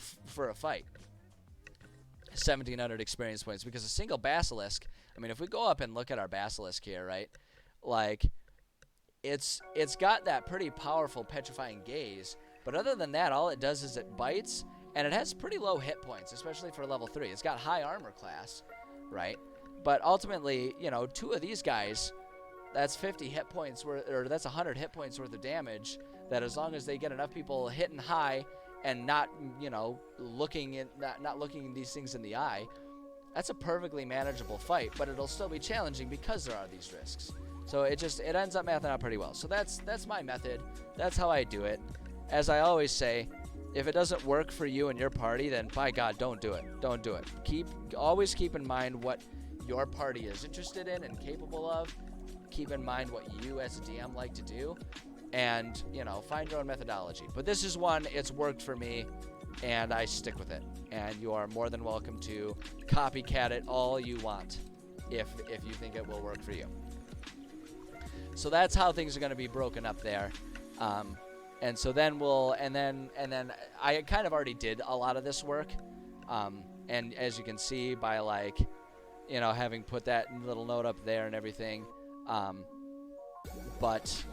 fight. 1,700 experience points, because a single basilisk, I mean, if we go up and look at our basilisk here, right, like, it's got that pretty powerful petrifying gaze, but other than that, all it does is it bites, and it has pretty low hit points, especially for level 3. It's got high armor class, right? But ultimately, you know, 2 of these guys, that's 50 hit points worth, or that's 100 hit points worth of damage, that as long as they get enough people hitting high and not, you know, not looking these things in the eye, that's a perfectly manageable fight, but it'll still be challenging because there are these risks. So it ends up mathing out pretty well. So that's my method. That's how I do it. As I always say, if it doesn't work for you and your party, then by God, don't do it. Don't do it. Always keep in mind what your party is interested in and capable of. Keep in mind what you as a DM like to do, and, you know, find your own methodology. But this is one, it's worked for me, and I stick with it. And you are more than welcome to copycat it all you want if you think it will work for you. So that's how things are going to be broken up there. And so then and then I kind of already did a lot of this work. And as you can see by, like, you know, having put that little note up there and everything. But,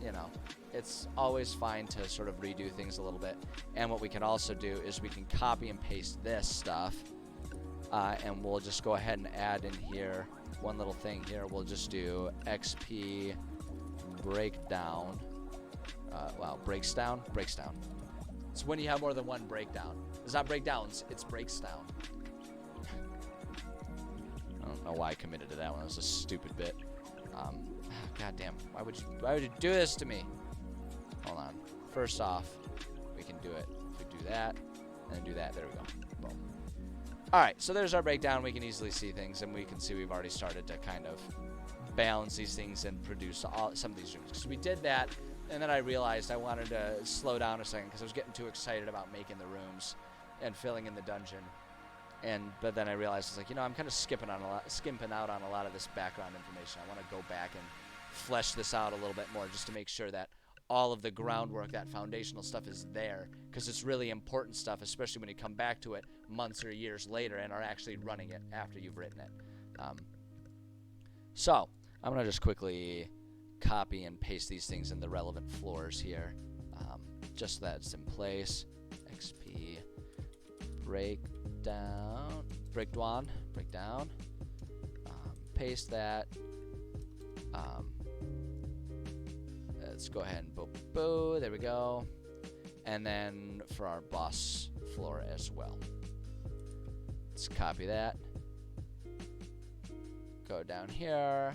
you know, it's always fine to sort of redo things a little bit. And what we can also do is we can copy and paste this stuff. And we'll just go ahead and add in here one little thing here. We'll just do XP breakdown. Breaks down. It's when you have more than one breakdown. It's not breakdowns, it's breaks down. I don't know why I committed to that one. It was a stupid bit. God damn. Why would you do this to me? Hold on. First off, we can do it. If we do that, and then do that. There we go. Boom. Alright, so there's our breakdown. We can easily see things, and we can see we've already started to kind of balance these things and produce some of these rooms. Because we did that, and then I realized I wanted to slow down a second because I was getting too excited about making the rooms and filling in the dungeon. But then I realized, I was like, you know, I'm kind of skimping out on a lot of this background information. I want to go back and flesh this out a little bit more just to make sure that all of the groundwork, that foundational stuff is there, because it's really important stuff, especially when you come back to it months or years later and are actually running it after you've written it. So I'm going to just quickly copy and paste these things in the relevant floors here, just so that it's in place. XP breakdown, paste that. Let's go ahead and boo, there we go. And then for our boss floor as well. Let's copy that. Go down here.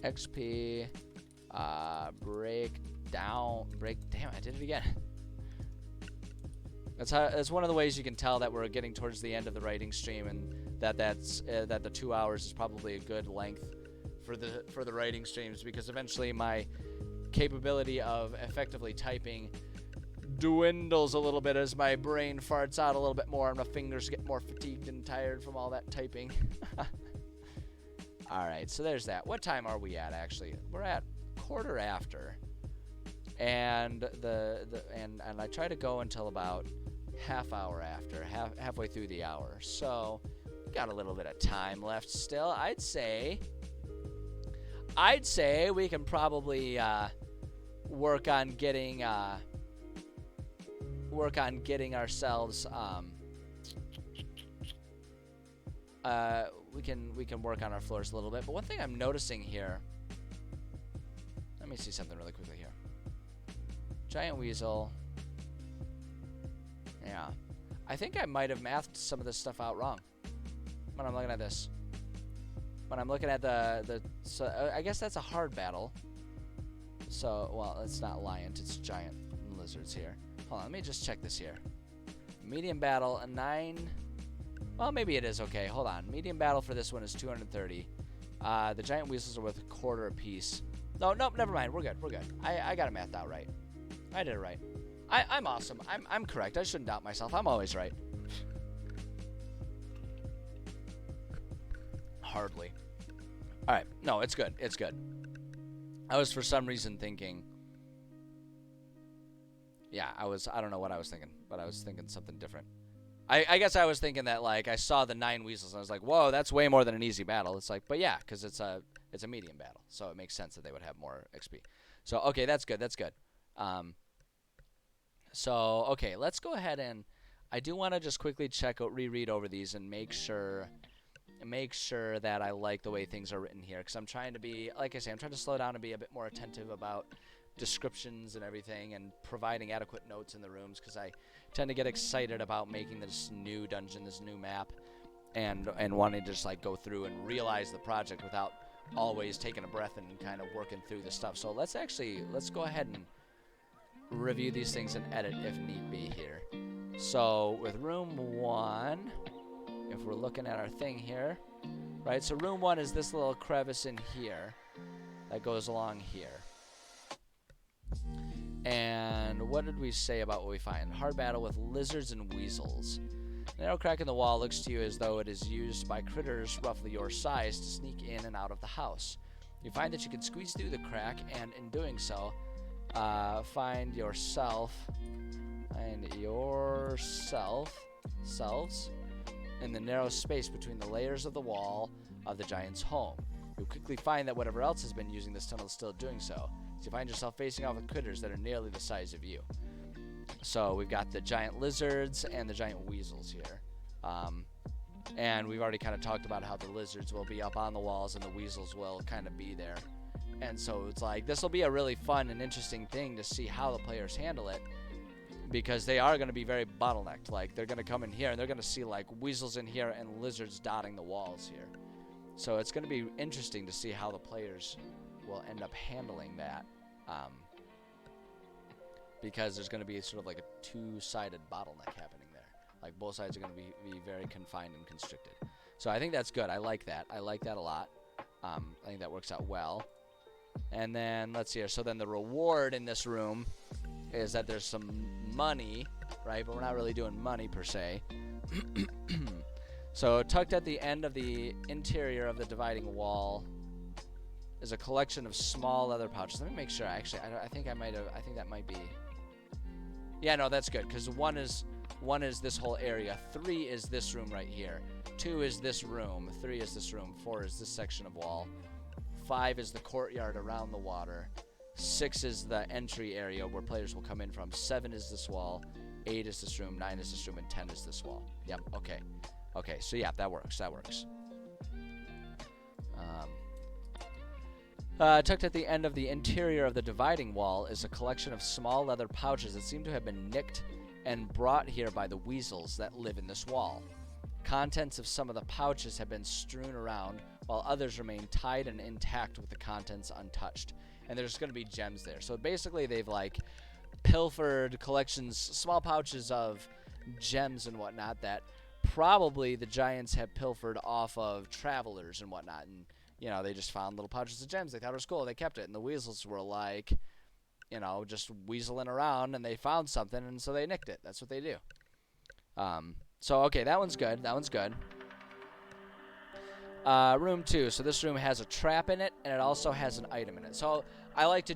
XP damn, I did it again. That's one of the ways you can tell that we're getting towards the end of the writing stream, and that the 2 hours is probably a good length for the writing streams, because eventually my capability of effectively typing dwindles a little bit as my brain farts out a little bit more and my fingers get more fatigued and tired from all that typing. All right, so there's that. What time are we at, actually? We're at quarter after, and and I try to go until about half hour after, halfway through the hour. So we got a little bit of time left still. I'd say we can probably work on getting ourselves we can work on our floors a little bit. But one thing I'm noticing here, let me see something really quickly here. Giant weasel. Yeah, I think I might have mathed some of this stuff out wrong when I'm looking at this. When I'm looking at so I guess that's a hard battle. So, well, it's not lion, it's giant lizards here. Hold on, let me just check this here. Medium battle, a 9. Well, maybe it is okay. Hold on. Medium battle for this one is 230. The giant weasels are worth a quarter apiece. No, nope, never mind. We're good. We're good. I got it mathed out right. I did it right. I'm awesome. I'm correct. I shouldn't doubt myself. I'm always right. Hardly. All right. No, it's good. It's good. I was for some reason thinking Yeah, I don't know what I was thinking, but I was thinking something different. I guess I was thinking that, like, I saw the 9 weasels, and I was like, whoa, that's way more than an easy battle. It's like, but yeah, because it's a medium battle, so it makes sense that they would have more XP. So, okay, that's good, that's good. So, okay, let's go ahead and, I do want to just quickly reread over these and make sure that I like the way things are written here, because I'm trying to be, like I say, I'm trying to slow down and be a bit more attentive about descriptions and everything, and providing adequate notes in the rooms, because I tend to get excited about making this new dungeon, this new map, and wanting to just like go through and realize the project without always taking a breath and kind of working through the stuff. So let's go ahead and review these things and edit if need be here. So with room 1, if we're looking at our thing here, right, so room 1 is this little crevice in here that goes along here. And what did we say about what we find? Hard battle with lizards and weasels. The narrow crack in the wall looks to you as though it is used by critters roughly your size to sneak in and out of the house. You find that you can squeeze through the crack, and in doing so, find yourselves in the narrow space between the layers of the wall of the giant's home. You'll quickly find that whatever else has been using this tunnel is still doing so. So you find yourself facing off with critters that are nearly the size of you. So we've got the giant lizards and the giant weasels here. And we've already kind of talked about how the lizards will be up on the walls and the weasels will kind of be there. And so it's like, this will be a really fun and interesting thing to see how the players handle it, because they are going to be very bottlenecked. Like, they're going to come in here and they're going to see like weasels in here and lizards dotting the walls here. So it's going to be interesting to see how the players will end up handling that, because there's going to be sort of like a two-sided bottleneck happening there. Like, both sides are going to be very confined and constricted. So I think that's good. I like that. I like that a lot. I think that works out well. And then, let's see here. So then the reward in this room is that there's some money, right? But we're not really doing money per se. So tucked at the end of the interior of the dividing wall is a collection of small leather pouches. Let me make sure. Actually, I think that might be. Yeah, no, that's good, because one is this whole area. 3 is this room right here. 2 is this room. 3 is this room. 4 is this section of wall. 5 is the courtyard around the water. 6 is the entry area where players will come in from. 7 is this wall. 8 is this room. 9 is this room. And 10 is this wall. Yep, okay. Okay, so yeah, that works. That works. Tucked at the end of the interior of the dividing wall is a collection of small leather pouches that seem to have been nicked and brought here by the weasels that live in this wall. Contents of some of the pouches have been strewn around, while others remain tied and intact with the contents untouched. And there's going to be gems there. So basically they've like pilfered collections, small pouches of gems and whatnot that probably the giants have pilfered off of travelers and whatnot. And you know, they just found little pouches of gems. They thought it was cool. They kept it. And the weasels were like, you know, just weaseling around, and they found something, and so they nicked it. That's what they do. So, okay, that one's good. That one's good. Room 2. So this room has a trap in it, and it also has an item in it. So I like to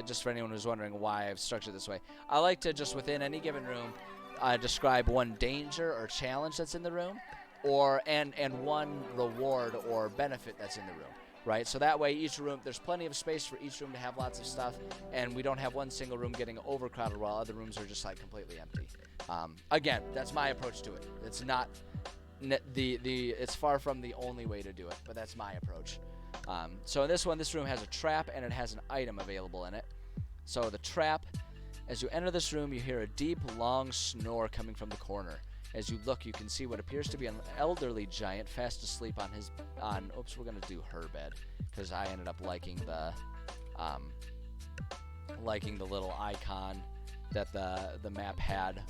just for anyone who's wondering why I've structured it this way, I like to just within any given room describe one danger or challenge that's in the room, and one reward or benefit that's in the room, right? So that way each room, there's plenty of space for each room to have lots of stuff, and we don't have one single room getting overcrowded while other rooms are just like completely empty. Again, that's my approach to it. It's not it's far from the only way to do it, but that's my approach. So in this one, this room has a trap and it has an item available in it. So the trap, as you enter this room, you hear a deep, long snore coming from the corner. As you look, you can see what appears to be an elderly giant fast asleep oops, we're going to do her bed, because I ended up liking the little icon that the map had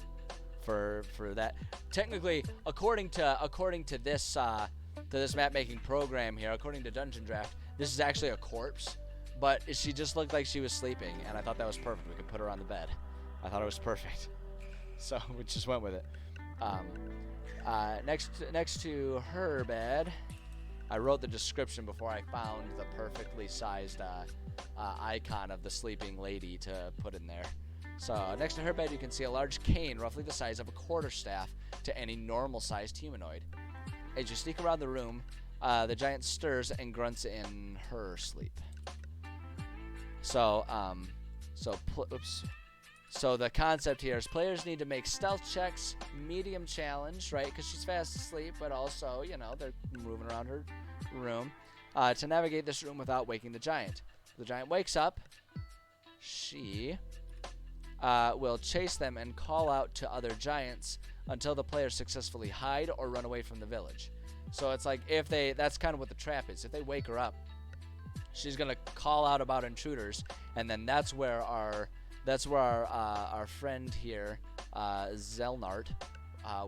for that. Technically, according to this map making program here, according to Dungeon Draft, this is actually a corpse, but she just looked like she was sleeping, and I thought that was perfect. We could put her on the bed. I thought it was perfect, so we just went with it. Next to her bed, I wrote the description before I found the perfectly sized icon of the sleeping lady to put in there. So next to her bed, you can see a large cane, roughly the size of a quarterstaff to any normal-sized humanoid. As you sneak around the room, the giant stirs and grunts in her sleep. So, So the concept here is players need to make stealth checks, medium challenge, right? Because she's fast asleep, but also, you know, they're moving around her room to navigate this room without waking the giant. The giant wakes up. She will chase them and call out to other giants until the players successfully hide or run away from the village. So it's like that's kind of what the trap is. If they wake her up, she's gonna call out about intruders, and then that's where our friend here, Zelnart,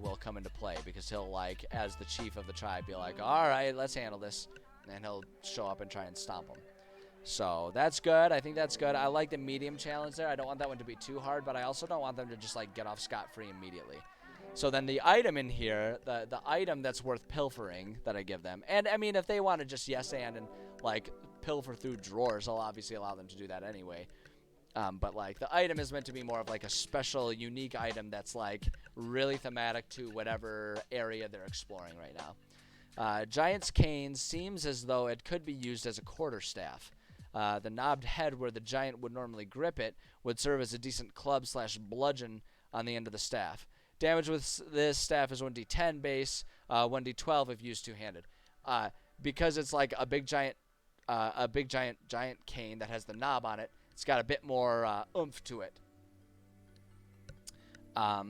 will come into play, because he'll, like, as the chief of the tribe, be like, all right, let's handle this, and he'll show up and try and stomp them. So that's good. I think that's good. I like the medium challenge there. I don't want that one to be too hard, but I also don't want them to just, like, get off scot-free immediately. So then the item in here, the item that's worth pilfering that I give them, and I mean, if they want to just yes and like pilfer through drawers, I'll obviously allow them to do that anyway. But like the item is meant to be more of like a special, unique item that's like really thematic to whatever area they're exploring right now. Giant's cane seems as though it could be used as a quarterstaff. The knobbed head where the giant would normally grip it would serve as a decent club/bludgeon on the end of the staff. Damage with this staff is 1d10 base, 1d12 if used two-handed. Because it's like a big giant cane that has the knob on it, it's got a bit more oomph to it.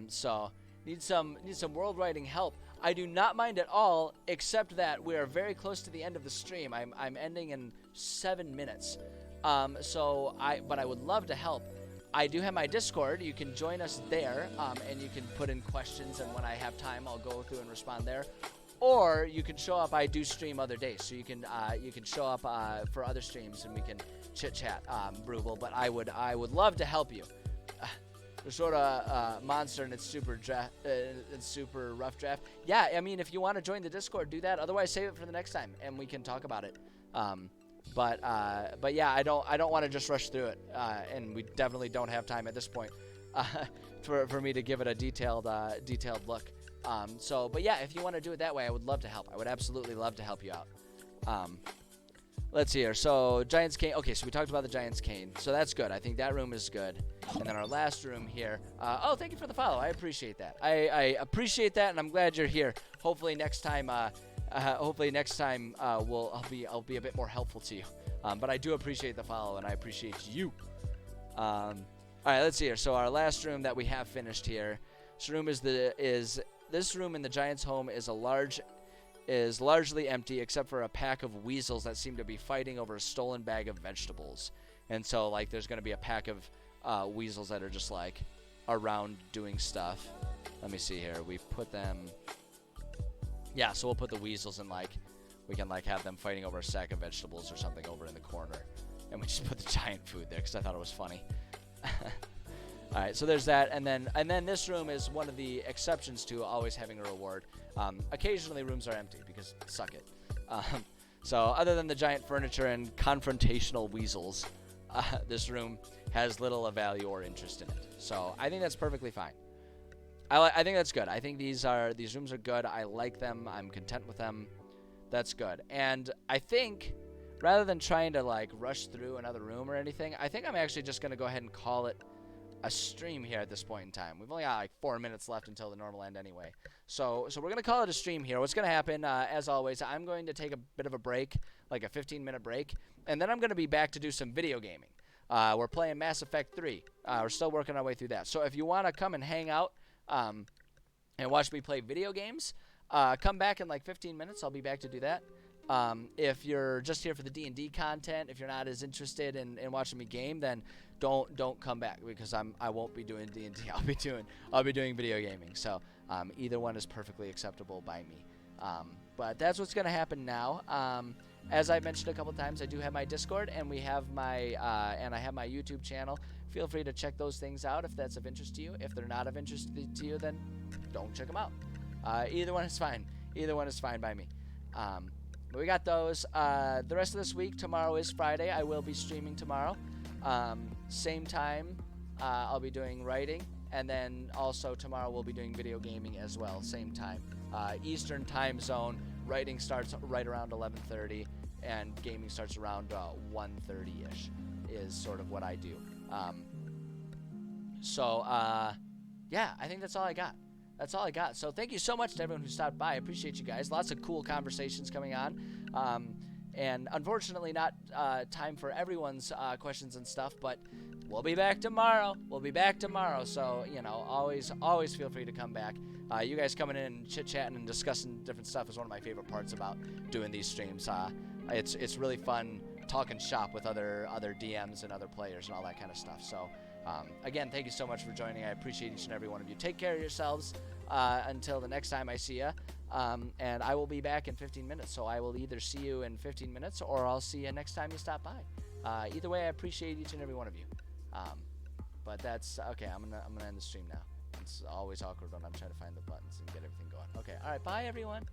So need some world writing help. I do not mind at all, except that we are very close to the end of the stream. I'm ending in 7 minutes. But I would love to help. I do have my Discord. You can join us there, and you can put in questions, and when I have time, I'll go through and respond there. Or you can show up. I do stream other days, so you can show up for other streams, and we can chit chat, Brugal. But I would love to help you. The sort of monster, and it's super rough draft. Yeah, I mean, if you want to join the Discord, do that. Otherwise, save it for the next time, and we can talk about it. But yeah, I don't want to just rush through it, and we definitely don't have time at this point for me to give it a detailed look. But yeah, if you want to do it that way, I would love to help. I would absolutely love to help you out. Let's see here. So Giant's Cane. Okay, so we talked about the Giant's Cane. So that's good. I think that room is good. And then our last room here. Oh, thank you for the follow. I appreciate that. I appreciate that, and I'm glad you're here. Hopefully next time. I'll be a bit more helpful to you. But I do appreciate the follow, and I appreciate you. All right, let's see here. So our last room that we have finished here. This room in the Giant's home is largely empty, except for a pack of weasels that seem to be fighting over a stolen bag of vegetables. And so, like, there's going to be a pack of weasels that are just, like, around doing stuff. Let me see here. We put them... Yeah, so we'll put the weasels in, like, we can, like, have them fighting over a sack of vegetables or something over in the corner. And we just put the giant food there because I thought it was funny. All right, so there's that. And then this room is one of the exceptions to always having a reward. Occasionally rooms are empty because suck it. So other than the giant furniture and confrontational weasels, this room has little of value or interest in it. So I think that's perfectly fine. I think that's good. I think these rooms are good. I like them. I'm content with them. That's good. And I think rather than trying to like rush through another room or anything, I think I'm actually just going to go ahead and call it a stream here at this point in time. We've only got like 4 minutes left until the normal end anyway. So we're going to call it a stream here. What's going to happen, as always, I'm going to take a bit of a break, like a 15-minute break, and then I'm going to be back to do some video gaming. We're playing Mass Effect 3. We're still working our way through that. So if you want to come and hang out and watch me play video games, come back in like 15 minutes. I'll be back to do that. If you're just here for the D&D content, if you're not as interested in watching me game, then don't come back because I won't be doing D&D. I'll be doing video gaming. So either one is perfectly acceptable by me. But that's what's going to happen now. As I mentioned a couple times, I do have my Discord and I have my YouTube channel. Feel free to check those things out if that's of interest to you. If they're not of interest to you, then don't check them out. Either one is fine. Either one is fine by me. But we got those. The rest of this week, tomorrow is Friday. I will be streaming tomorrow. Same time, I'll be doing writing, and then also tomorrow we'll be doing video gaming as well, same time. Eastern time zone. Writing starts right around 11:30, and gaming starts around 1:30ish. Is sort of what I do. Yeah, I think that's all I got. That's all I got. So thank you so much to everyone who stopped by. I appreciate you guys. Lots of cool conversations coming on. And unfortunately not time for everyone's questions and stuff, but we'll be back tomorrow. So, you know, always feel free to come back. You guys coming in and chit-chatting and discussing different stuff is one of my favorite parts about doing these streams. It's really fun talking shop with other DMs and other players and all that kind of stuff. So, again, thank you so much for joining. I appreciate each and every one of you. Take care of yourselves until the next time I see you. And I will be back in 15 minutes, so I will either see you in 15 minutes or I'll see you next time you stop by. Either way, I appreciate each and every one of you. But that's okay. I'm gonna end the stream now. It's always awkward when I'm trying to find the buttons and get everything going. Okay, all right, bye everyone.